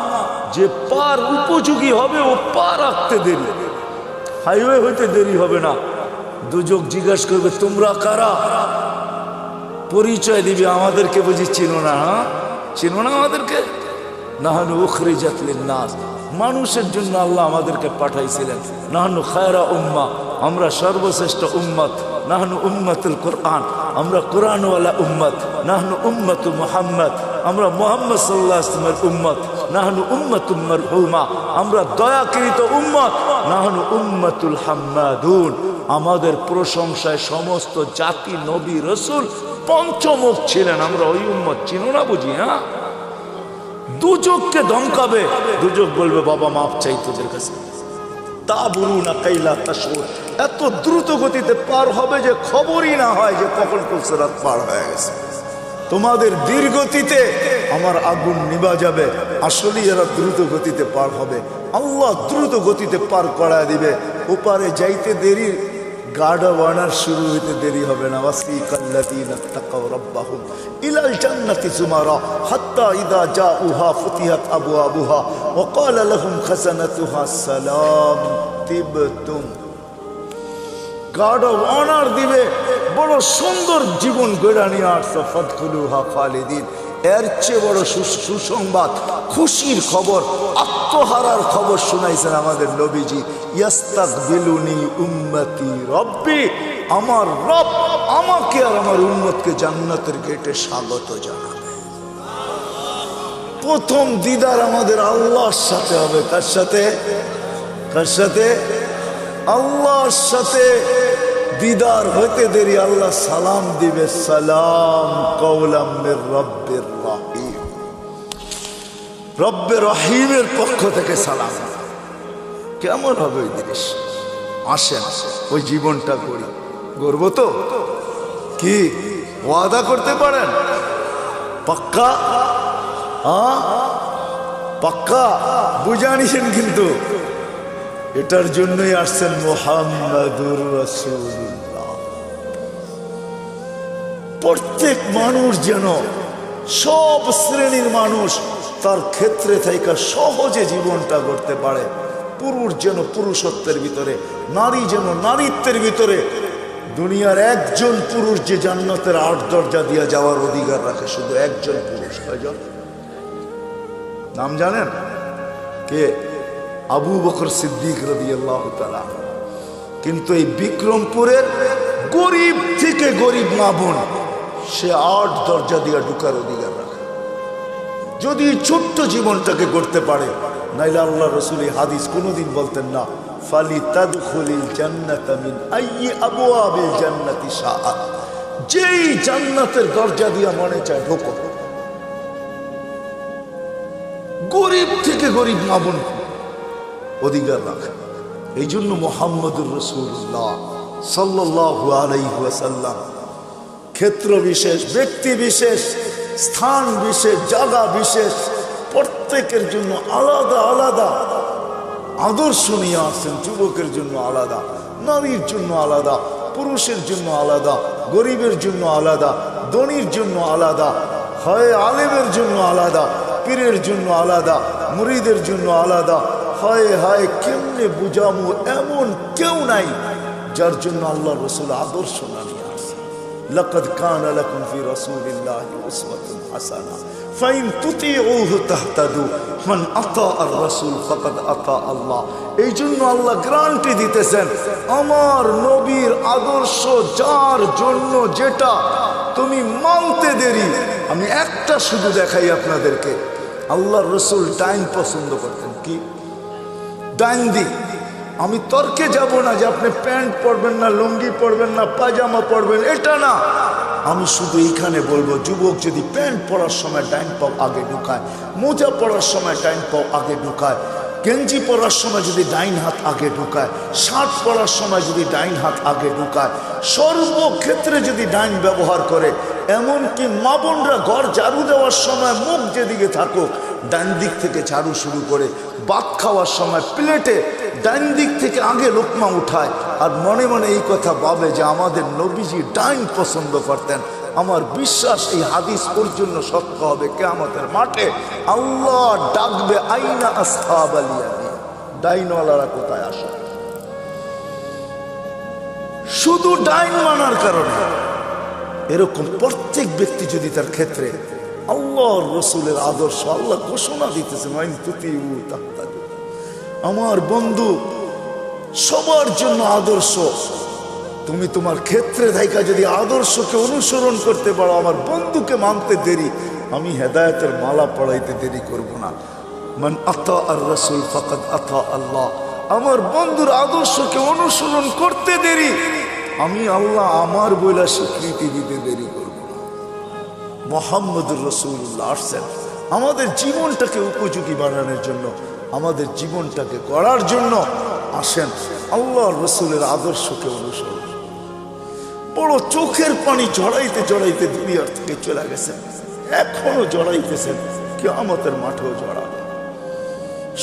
যে পার উপযোগী হবে ও পা রাখতে দেরি, হাইওয়ে হইতে দেরি হবে না। দুজক জিজ্ঞাসা করবে তোমরা কারা? পরিচয় দিবে, আমাদেরকে বুঝি চিনো না? হ্যাঁ চিনো না আমাদেরকে? নাহানু উখরিজাত লিন-নাস, মানুষের জন্য আল্লাহ আমাদেরকে পাঠাইছিলেন। নাহানু খায়রা উম্মাহ, আমরা সর্বশ্রেষ্ঠ উম্মত। নাহনু উম্মতুল কোরআন, আমরা কোরআনওয়ালা উম্মত। নাহনু উম্মতু মুহাম্মদ, আমরা মুহাম্মদ সাল্লাল্লাহু আলাইহি ওয়াসাল্লামের উম্মত। নাহনু উম্মতুম মারহুমা, আমরা দয়াকৃত উম্মত। নাহনু উম্মতুল হাম্মাদুন, আমাদের প্রশংসায় সমস্ত জাতি নবী রসুল পঞ্চমুখ ছিলেন। আমরা ওই উম্মত, চিনো না বুঝি? হ্যাঁ, দুজককে ধমকাবে। দুজক বলবে বাবা মাপ চাই তোদের কাছে। তাবুরুনা কাইলা তাশউর, এত দ্রুত গতিতে পার হবে যে খবরই না হয় যে কখন পুলসেরাত পার হয়ে গেছে। তোমাদের ধীর গতিতে আমার আগুন নিভা যাবে। আসলে এরা দ্রুত গতিতে পার হবে, আল্লাহ দ্রুত গতিতে পার করায় দিবে। ওপারে যাইতে দেরি, গার্ড ওয়ার্নার শুরু হইতে দেরি হবে না। ওয়াসিকাল্লাযীনা তাকাউ রাব্বাহুম ইলাল জান্নাতি যুমারা হাত্তা ইযা জাউহা ফুতিহাত আবওয়াবুহা ওয়া ক্বালা লাহুম খাযানাতুহা সালাম তিবতুম। গার্ড ওয়ার্নার দিবে, বড় সুন্দর জীবন গড়া নিয়ে আসছো, ফাদখুলুহা খালিদিন। এর চেয়ে বড় সুসংবাদ, খুশির খবর, আত্মহারার খবর শুনাইছেন আমাদের নবীজি। ইয়াস্তাকবিলুনি উম্মতি রব্বি, আমার রব আমাকে আর আমার উম্মতকে জান্নাতের গেটে স্বাগত জানাবে। প্রথম দিদার আমাদের আল্লাহর সাথে হবে। কার সাথে? কার সাথে? আল্লাহর সাথে। দিদার হইতে দেরি আল্লাহ সালাম দিবে, সালাম কওলাম মির রব্বির রহিম, রব্বে রহিমের পক্ষ থেকে সালাম। কেমন হবে ওই জিনিস? আসেন ওই জীবনটা করি, গর্ব তো কি ওয়াদা করতে পারেন? পাক্কা? পাক্কা বুঝা নিছেন কিন্তু। এটার জন্যই আসছেন মুহাম্মাদুর রাসূলুল্লাহ। প্রত্যেক মানুষ যেন, সব শ্রেণীর মানুষ তার ক্ষেত্রে থেকে সহজে জীবনটা করতে পারে। পুরুষ যেন পুরুষত্বের ভিতরে, নারী যেন নারীত্বের ভিতরে। দুনিয়ার একজন পুরুষ যে জান্নাতের 8 দরজা দিয়ে যাওয়ার অধিকার রাখে, শুধু একজন পুরুষ। কয়জন? নাম জানেন? কে? আবু বকর সিদ্দিক রাদিয়াল্লাহু তাআলা। কিন্তু এই বিক্রমপুরের গরিব থেকে গরিব মা বোন, সে 8 দরজা দিয়ে ঢুকার অধিকার রাখে, যদি ছোট্ট জীবনটাকে করতে পারে। নাইলে আল্লাহ রসুল এই হাদিস কোনোদিন বলতেন না, ফালিতাদখুলিল জান্নাতা মিন আইয়ি আবওয়াবিল জান্নাতি শাআত, যেই জান্নাতের দরজা দিয়া মনে চায় ঢোকো। গরিব থেকে গরিব মা বোন অধিকার রাখে। এই জন্য মুহাম্মদুর রাসূলুল্লাহ সাল্লাল্লাহু আলাইহি ওয়াসাল্লাম ক্ষেত্র বিশেষ, ব্যক্তি বিশেষ, স্থান বিশেষ, জায়গা বিশেষ, প্রত্যেকের জন্য আলাদা আলাদা আদর্শ নিয়ে আসছেন। যুবকের জন্য আলাদা, নারীর জন্য আলাদা, পুরুষের জন্য আলাদা, গরিবের জন্য আলাদা, ধনীর জন্য আলাদা, হয় আলেমের জন্য আলাদা, পীরের জন্য আলাদা, মুরিদের জন্য আলাদা। হায় হায়, কেমনে বুঝামো, এমন কেউ নাই যার জন্য আল্লাহ রাসূল আদর্শ না নিয়ে আসে। লাকাদ কানা লাকুম ফি রাসূলিল্লাহি উসওয়াতুন হাসানা ফাইন তুতিউহু তাহতাদু মান আতা আর রাসূল ফাকাদ আতা আল্লাহ। এই জন্য আল্লাহ গ্যারান্টি দিতেছেন, আমার নবীর আদর্শ যার জন্য যেটা তুমি মানতে দেরি। আমি একটা শুধু দেখাই আপনাদেরকে, আল্লাহ রাসূল ডাইন পছন্দ করতেন। কি ডাইন দিক? আমি তর্কে যাব না যে আপনি প্যান্ট পরবেন না, লুঙ্গি পরবেন না, পায়জামা পরবেন, এটা না। আমি শুধু এইখানে বলবো, যুবক যদি প্যান্ট পরার সময় ডাইন পাও আগে ঢুকায়, মোজা পরার সময় ডাইন পাও আগে ঢুকায়, গেঞ্জি পরার সময় যদি ডাইন হাত আগে ঢুকায়, শার্ট পরার সময় যদি ডাইন হাত আগে ঢুকায়, সর্বক্ষেত্রে যদি ডাইন ব্যবহার করে, এমনকি মা বোনরা ঘর ঝাড়ু দেওয়ার সময় মুখ যেদিকে থাকুক ডাইন দিক থেকে ঝাড়ু শুরু করে, ভাত খাওয়ার সময় প্লেটে ডাইন দিক থেকে আগে লোকমা উঠায়, আর মনে মনে এই কথা ভাবে যে আমাদের নবীজি ডাইন পছন্দ করতেন। আমার বিশ্বাস এই হাদিস ওর জন্য সত্য হবে। কিয়ামতের মাঠে আল্লাহ ডাকবে, আইনা আসহাবাল ইয়ামিন, ডাইনওয়ালারা কোথায় আসে? শুধু ডাইন মানার কারণে। এরকম প্রত্যেক ব্যক্তি যদি তার ক্ষেত্রে আল্লাহর রাসূলের আদর্শ, আল্লাহ ঘোষণা দিতেছে, মাইন তুতিউ তাহতাদু, আমার বন্ধু সবার জন্য আদর্শ। তুমি তোমার ক্ষেত্রে থাইকা যদি আদর্শকে অনুসরণ করতে পারো, আমার বন্ধুকে মানতে দেরি, আমি হেদায়েতের মালা পড়াইতে দেরি করব না। মান আতা আর রাসূল ফাকাদ আতা আল্লাহ, আমার বন্ধুর আদর্শকে অনুসরণ করতে দেরি, আমি আল্লাহ আমার বইলা স্বীকৃতি দিতে দেরি করব না। মুহাম্মদুর রাসূলুল্লাহ আসছেন আমাদের জীবনটাকে উপযোগী বানানোর জন্য, আমাদের জীবনটাকে গড়ার জন্য। আসেন আল্লাহর রাসূলের আদর্শকে অনুসরণ। বড় চোখের পানি জড়াইতে জড়াইতে দুনিয়ার থেকে চলে গেছেন, এখনো জড়াইতেছেন, কিয়ামতের মাঠেও জড়াবে।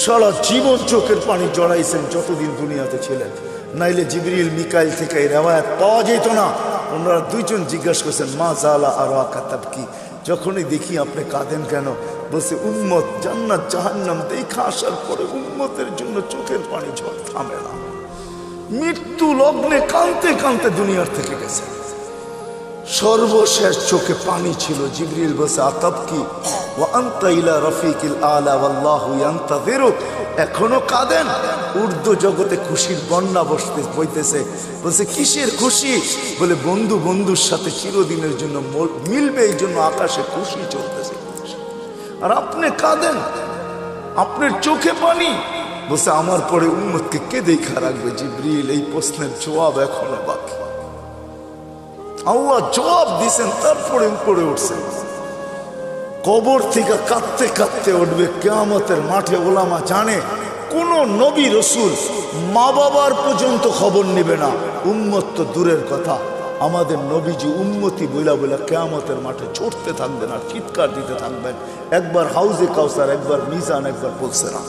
সারা জীবন চোখের পানি জড়াইছেন যতদিন দুনিয়াতে ছিলেন, নাইলে জিবরিল মিকাইল থেকে এই রেওয়ায়াত পাওয়া যেত না। ওনারা দুইজন জিজ্ঞাসা করছেন, মা জালা আরাকা তাবকি, যখনই দেখি আপনি কাঁদেন কেন? বলছে, উম্মত জান্নাত জাহান্নাম দেখা আসার পরে উম্মতের জন্য চোখের পানি ঝড় থামে না। মৃত্যু লগ্নে কাঁদতে কাঁদতে দুনিয়ার থেকে গেছে, সর্বশেষ চোখে পানি ছিল। জিবরিল বলছে, আতাবকি ওয়া আনতা ইলা রাফিকিল আলা ওয়াল্লাহু ইয়ান্তাযিরুক, এখনো কাঁদেন? উর্দু জগতে খুশির বন্যা বইতেছে। বলছে, কিসের খুশি? বলে, বন্ধু বন্ধুর সাথে চিরদিনের জন্য মিলবে, এই জন্য আকাশে খুশি চলতেছে। আর আপনি কাঁদেন, আপনার চোখে পানি। বলছে, আমার পরে উম্মতকে কে দেখা রাখবে? জিবরিল, এই প্রশ্নের জবাব এখনো বাকি। আল্লাহ জবাব দিছেন, তারপরে উপরে উঠছেন। কবর থেকে কাঁদতে কাঁদতে উঠবে কিয়ামতের মাঠে। ওলামা জানে, কোন নবী রসুল মা বাবার পর্যন্ত খবর নেবে না, উম্মত তো দূরের কথা। আমাদের নবীজি উম্মতি বইলা বইলা কিয়ামতের মাঠে ছুটতে থাকবেন আর চিৎকার দিতে থাকবেন। একবার হাউজে কাউসার, একবার মিজান, একবার বলছে না।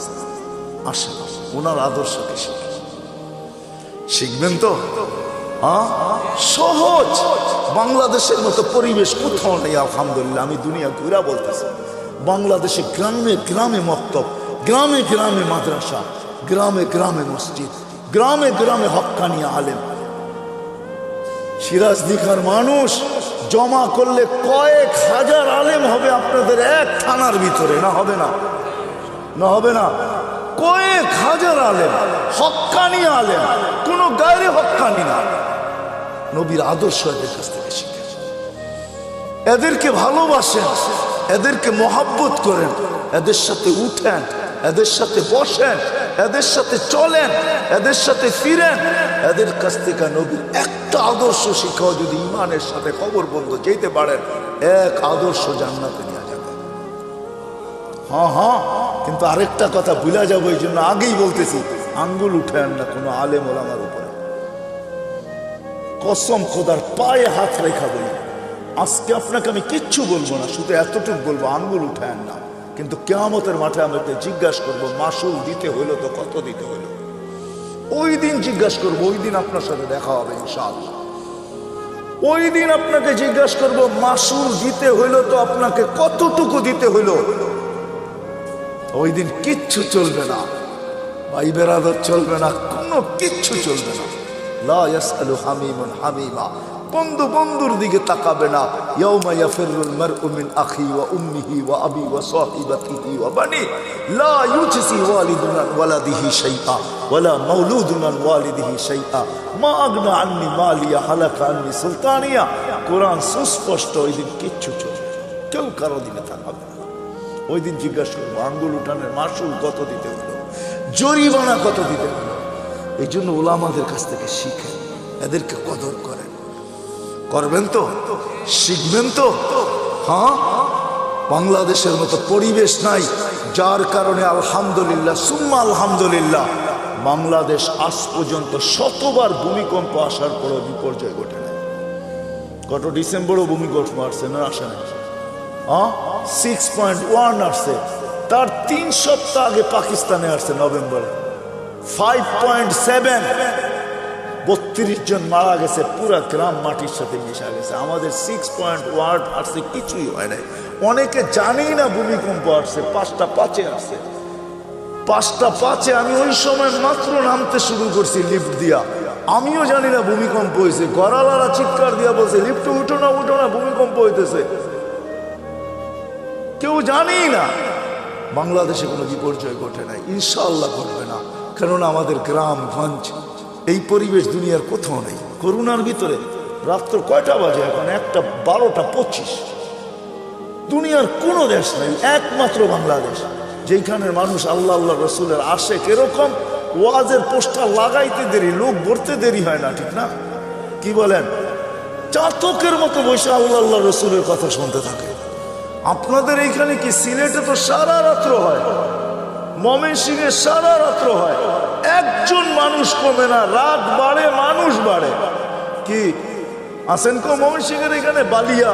আসেন ওনার আদর্শকে শিখবেন তো। সহজ, বাংলাদেশের মতো পরিবেশ কোথাও নেই আলহামদুলিল্লাহ। আমি দুনিয়া ঘুরা বলতেছি, বাংলাদেশে গ্রামে গ্রামে মক্তব, গ্রামে গ্রামে মাদ্রাসা, গ্রামে গ্রামে মসজিদ, গ্রামে গ্রামে হক্কানি আলেম। সিরাজ দিঘার মানুষ জমা করলে কয়েক হাজার আলেম হবে আপনাদের এক থানার ভিতরে। না হবে না? না হবে না? কয়েক হাজার আলেম, হক্কানি আলেম, কোন গায়রে হক্কানি না। নবীর আদর্শ এদের কাছ থেকে শিখেন, এদেরকে ভালোবাসেন, এদেরকে মহাব্বত করেন, এদের সাথে উঠেন, এদের সাথে বসেন, এদের সাথে চলেন, এদের সাথে ফিরেন, এদের কাছ থেকে নবীর একটা আদর্শ শিখাও যদি ইমানের সাথে কবর বন্ধ যেতে পারেন, এক আদর্শ জান্নাতে নিয়ে যাবে। হ্যাঁ হ্যাঁ, কিন্তু আরেকটা কথা ভুলা যাবো, এই জন্য আগেই বলতেছি, আঙ্গুল উঠেন না কোনো আলেম ওলামার উপরে। কসম খোদার পায়ে হাত রেখা বলি, আজকে আপনাকে আমি কিচ্ছু বলবো না, শুধু এতটুকু বলবো, আঙ্গুল উঠেন না। কিন্তু কিয়ামতের মাঠে আমাকে জিজ্ঞাসা করবো, মাসুল দিতে হইলো তো কত দিতে হইলো? ওই দিন জিজ্ঞাসা করবো, ওই দিন আপনার সাথে দেখা হবে ইনশাআল্লাহ। ওই দিন আপনাকে জিজ্ঞাসা করবো, মাসুল দিতে হইলো তো আপনাকে কতটুকু দিতে হইলো? ওই দিন কিচ্ছু চলবে না, ভাই বেরাদর চলবে না, কোনো কিচ্ছু চলবে না। লা ইয়াসআলু হামিমুন হামিমা, বন্ধু বন্ধুর দিকে তাকাবে না। ইয়াউমা ইয়াফিরুল মারউ মিন আখি ওয়া উম্মিহি ওয়া আবি ওয়া সাহিবাতিহি ওয়া বানি, লা ইউজসি ওয়ালিদুন আন ওয়ালাদিহি শাইআ ওয়ালা মাউলুদুন আন ওয়ালিদিহি শাইআ মা আগনা আন্নি মালিয়া হালাকা আন্নি সুলতানিয়া। কোরআন সুস্পষ্ট, ওই দিন কিচ্ছু চলবে না, কেউ কারো দিকে তাকাবে না। ওই দিন জিজ্ঞাসা করবো, আঙ্গুল উঠানের মাসুল কত দিতে হলো, জরিমানা কত দিতে হলো। এই জন্য ওলামাদের কাছ থেকে শিখেন, এদেরকে কদর করেন। করবেন তো, শিখবেন তো। হ্যাঁ, বাংলাদেশের মতো পরিবেশ নাই, যার কারণে আলহামদুলিল্লাহ সুম্মা আলহামদুলিল্লাহ বাংলাদেশ আজ পর্যন্ত শতবার ভূমিকম্প আসার পরও বিপর্যয় ঘটে নাই। গত ডিসেম্বরও ভূমিকম্প আসছে না, আসে নাই? 6.1 আসছে, তার 3 সপ্তাহ আগে পাকিস্তানে আসছে নভেম্বরে 5.7, 32 জন মারা গেছে, পুরা গ্রাম মাটির সাথে মিশা গেছে। আমাদের 6.1 আসছে, কিছুই হয় নাই। অনেকে জানেই না ভূমিকম্প আসছে, 5টা 5-এ আসছে, 5টা 5-এ। আমি ওই সময় মাত্র নামতে শুরু করছি লিফট দিয়া, আমিও জানি না ভূমিকম্প হয়েছে। গড়ালারা চিৎকার দিয়া বলছে, লিফটে উঠো না উঠো না, ভূমিকম্প হইতেছে। কেউ জানেই না। বাংলাদেশে কোনো বিপর্যয় ঘটে নাই, ইনশাআল্লাহ ঘটবে না, কারণ আমাদের গ্রাম গঞ্জ এই পরিবেশ দুনিয়ার কোথাও নেই। করোনার ভিতরে রাত্র কয়টা বাজে এখন? 1:12:25। দুনিয়ার কোনো দেশ নেই, একমাত্র বাংলাদেশ, যেখানের মানুষ আল্লাহ আল্লাহ রসুলের আশেক। এরকম ওয়াজের পোস্টার লাগাইতে দেরি, লোক ভরতে দেরি হয় না, ঠিক না? কি বলেন? চাতকের মতো বসে আল্লাহ আল্লাহ রসুলের কথা শুনতে থাকে। আপনাদের এইখানে কি? সিলেটে তো সারা রাত্র হয়, ময়মনসিংহে সারা রাত্র হয়, একজন মানুষ কমে না, রাত বাড়ে মানুষ বাড়ে। কি আসেন কো ময়মনসিংহের এখানে বালিয়া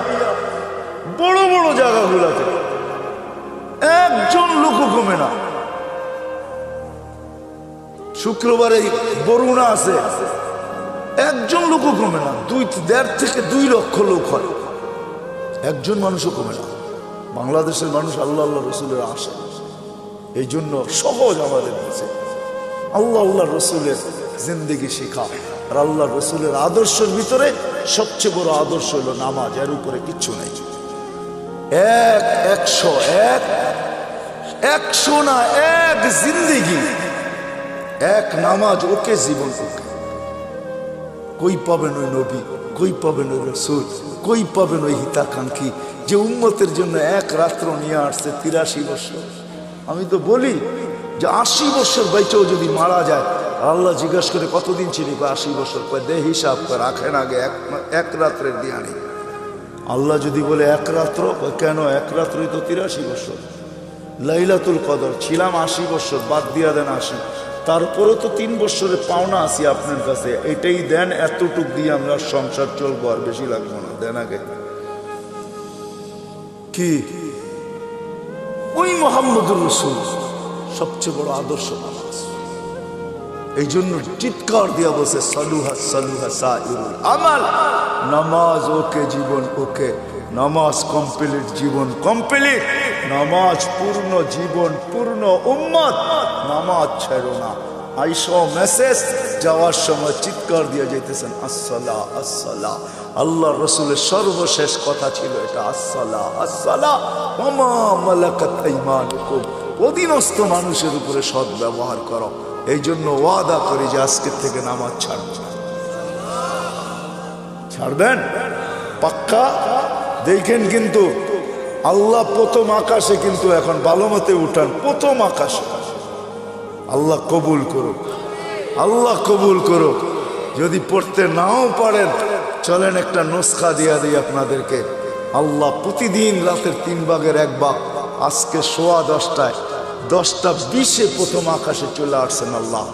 বড় বড় জায়গাগুলোতে একজন লোকও কমে না। শুক্রবারে বরুণা আছে, একজন লোকও কমে না, 1.5 থেকে 2 লক্ষ লোক হয়, একজন মানুষও কমে না। বাংলাদেশের মানুষ আল্লাহ আল্লাহ রসুলের আশা, এই জন্য সহজ আমাদের কাছে আল্লাহ আল্লাহ রসুলের জিন্দেগি শেখা। আর আল্লাহ রসুলের আদর্শের ভিতরে সবচেয়ে বড় আদর্শ হলো নামাজ, এর উপরে কিচ্ছু নেই। 100 না, এক জিন্দেগি, এক নামাজ, ওকে জীবন। ওকে কই পাবেন ওই নবী, কই পাবেন ওই রসুল, কই পাবেন ওই হিতাকাঙ্ক্ষী যে উম্মতের জন্য এক রাত্র নিয়ে আসছে 83 বছর। আমি তো বলি যে 80 বছর বাইচেও যদি মারা যায়, আল্লাহ জিজ্ঞাসা করে কতদিন ছিলি? 80 বছর। দে হিসাব করে রাখেন আগে, এক রাত্রের দিয়ানি। আল্লাহ যদি বলে এক রাত্র, কেন? এক রাত্রই তো 83 বছর। লাইলাতুল কদর ছিলাম 80 বছর, বাদ দিয়া দেন 80, তারপরে তো 3 বছরের পাওনা আছি আপনার কাছে, এটাই দেন, এতটুক দিয়ে আমরা সংসার চলবো, আর বেশি লাগবো না, দেন আগে। কি ওই মুহাম্মদুর রাসূল সবচেয়ে বড় আদর্শ নামাজ। এই জন্য চিৎকার দিয়া বসে সালুহা সালুহা সাইরুল আমাল, নামাজ ওকে জীবন ওকে, নামাজ কমপ্লিট জীবন কমপ্লিট, নামাজ পূর্ণ জীবন পূর্ণ উম্মত, নামাজ ছেড়ো না। আইসো মেসেজ যাওয়ার সময় চিৎকার দিয়ে যেতেছেন আসসালা আসসালা। আল্লাহ রসুলের সর্বশেষ কথা ছিল এটা, আসসালা আসসালা ওয়া মা মালাকাত আইমানুকুম, অধীনস্থ মানুষের উপরে সৎ ব্যবহার করো। এই জন্য ওয়াদা করি যে আজকের থেকে নামাজ ছাড়বেন পাক্কা। দেখেন কিন্তু আল্লাহ প্রথম আকাশে, কিন্তু এখন ভালো মতে উঠান, প্রথম আকাশে আল্লাহ কবুল করুক, আল্লাহ কবুল করুক। যদি পড়তে নাও পারেন চলেন একটা নুসখা দিয়া দিই আপনাদেরকে। আল্লাহ প্রতিদিন রাতের 3 ভাগের 1 ভাগ, আজকে 10:15 10:20 প্রথম আকাশে চলে আসছেন আল্লাহ।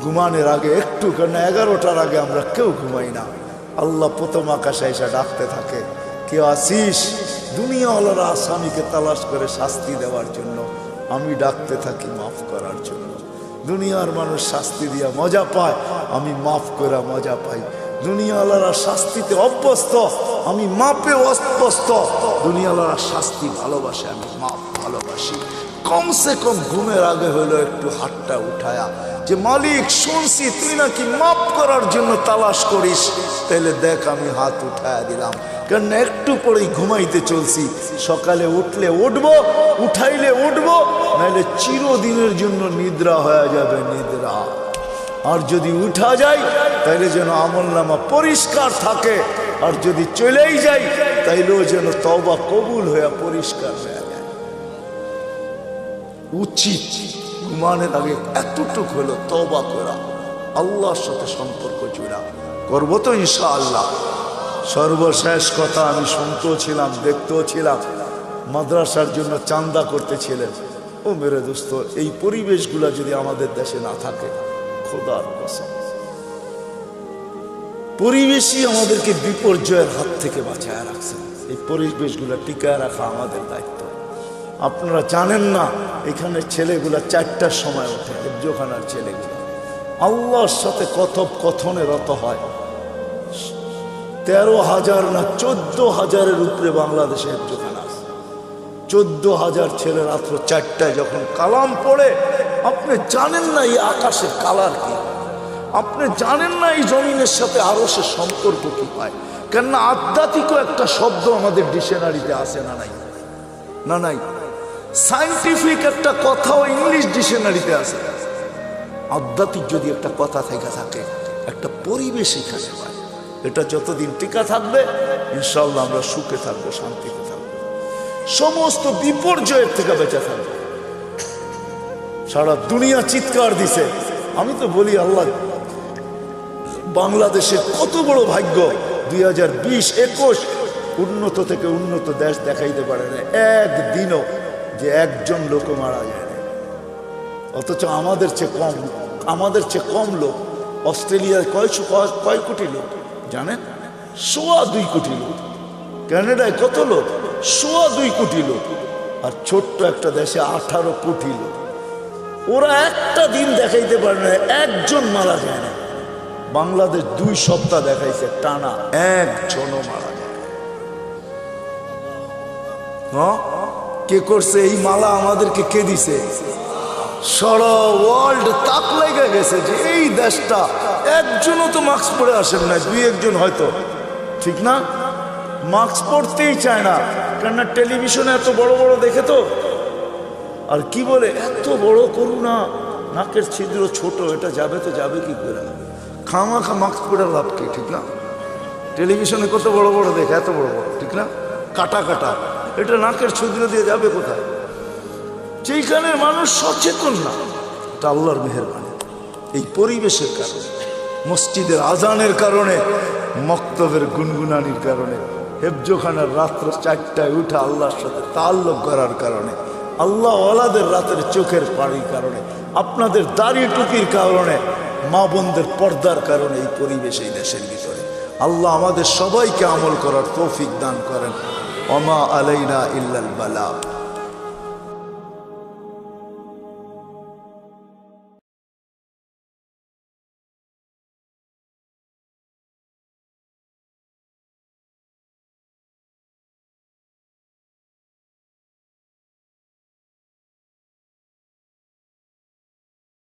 ঘুমানোর আগে একটু, কেন 11টার আগে আমরা কেউ ঘুমাই না। আল্লাহ প্রথম আকাশে এসে ডাকতে থাকে, কেউ আসিস? দুনিয়াওয়ালারা আসামিকে তালাশ করে শাস্তি দেওয়ার জন্য, আমি ডাকতে থাকি মাফ করার জন্য। দুনিয়ার মানুষ শাস্তি দিয়া মজা পায়, আমি মাফ করে মজা পাই। দুনিয়াওয়ালারা শাস্তিতে অভ্যস্ত, আমি মাপে অভ্যস্ত। দুনিয়াওয়ালারা শাস্তি ভালোবাসে, আমি মাপ ভালোবাসি। কমসে কম ঘুমের আগে হলো একটু হাতটা উঠায়া যে মালিক শুনছি তুই নাকি মাপ করার জন্য তালাশ করিস, তাহলে দেখ আমি হাত উঠায়া দিলাম। কেন একটু পরেই ঘুমাইতে চলছি, সকালে উঠলে উঠবো, উঠাইলে উঠবো, নাহলে চিরদিনের জন্য নিদ্রা হয়ে যাবে নিদ্রা। আর যদি উঠা যায় তাইলে যেন আমলনামা পরিষ্কার থাকে, আর যদি চলেই যাই তাইলেও যেন তওবা কবুল হয়ে পরিষ্কার হয়ে যায়। উচিত ঘুমানোর আগে এতটুক হলো তওবা করা, আল্লাহর সাথে সম্পর্ক জোড়া। করবো তো ইনশাআল্লাহ। সর্বশেষ কথা, আমি শুনতেও ছিলাম দেখতেও ছিলাম, মাদ্রাসার জন্য চান্দা করতেছিলেন। ও মেরে দোস্ত, এই পরিবেশগুলা যদি আমাদের দেশে না থাকে, খোদার কসম, পরিবেশই আমাদেরকে বিপর্যয়ের হাত থেকে বাঁচায় রাখছে। এই পরিবেশগুলা টিকায় রাখা আমাদের দায়িত্ব। আপনারা জানেন না, এখানে ছেলেগুলা 4টার সময় ওঠে, হেফজোখানার ছেলেগুলা আল্লাহর সাথে কথোপকথনে রত হয়। 13,000 না 14,000-এর উপরে বাংলাদেশে হেফজোখানা আছে। 14,000 ছেলে রাত্র 4টায় যখন কালাম পড়ে, আপনি জানেন না এই আকাশের কালার কি, আপনি জানেন না এই জমিনের সাথে আরশের সম্পর্ক কি পায়। কেননা আধ্যাত্মিক একটা শব্দ আমাদের ডিকশনারিতে আছে না নাই? না নাই। সায়েন্টিফিক একটা কথাও ইংলিশ ডিকশনারিতে আছে। আধ্যাত্মিক যদি একটা কথা থেকে থাকে, একটা পরিবেশ এখানে পায়, এটা যতদিন টিকা থাকবে ইনশাআল্লাহ আমরা সুখে থাকবো, শান্তিতে থাকবো, সমস্ত বিপর্যয়ের থেকে বেঁচে থাকবো। সারা দুনিয়া চিৎকার দিছে। আমি তো বলি আল্লাহ, বাংলাদেশের কত বড় ভাগ্য, 2020-21 উন্নত থেকে উন্নত দেশ দেখাইতে পারে না একদিনও যে একজন লোক মারা যায় না। অথচ আমাদের চেয়ে কম লোক। অস্ট্রেলিয়ায় কয় কোটি লোক জানেন? 2.25 কোটি লোক। কানাডায় কত লোক? 2.25 কোটি লোক। আর ছোট্ট একটা দেশে 18 কোটি লোক। ওরা একটা দিন দেখাইতে পারে না একজন মারা যায় না। বাংলাদেশ 2 সপ্তাহ দেখাইছে টানা, একজনও মারা যায়। কে করছে এই মালা? আমাদেরকে কে দিছে? সারা ওয়ার্ল্ড তাক লেগে গেছে যে এই দেশটা একজনও তো মাস্ক পরে আসেন না, 2-1 হয়তো, ঠিক না? মাস্ক পরতেই চায় না, কেননা টেলিভিশনে এত বড় বড় দেখে তো। আর কি বলে, এত বড় করুণা, নাকের ছিদ্র ছোট, এটা যাবে তো যাবে কি করে? খামাখা মাস্ক পরে লাভ কি, ঠিক না? টেলিভিশনে কত বড় বড় দেখে, এত বড় বড়, ঠিক না? কাটা কাটা, এটা নাকের ছিদ্র দিয়ে যাবে কোথায়? যেখানে মানুষ সচেতন না, এটা আল্লাহর মেহেরবানি। এই পরিবেশের কারণে, মসজিদের আজানের কারণে, মক্তবের গুনগুনানির কারণে, হেফজোখানার রাত্র 4টায় উঠা আল্লাহর সাথে তাল্লুক করার কারণে, আল্লাহ ওয়ালাদের রাতের চোখের পানির কারণে, আপনাদের দাড়ি টুপির কারণে, মা বোনদের পর্দার কারণে এই পরিবেশ এই দেশের ভিতরে। আল্লাহ আমাদের সবাইকে আমল করার তৌফিক দান করেন। ওমা আলাইনা ইল্লাল বালাগ।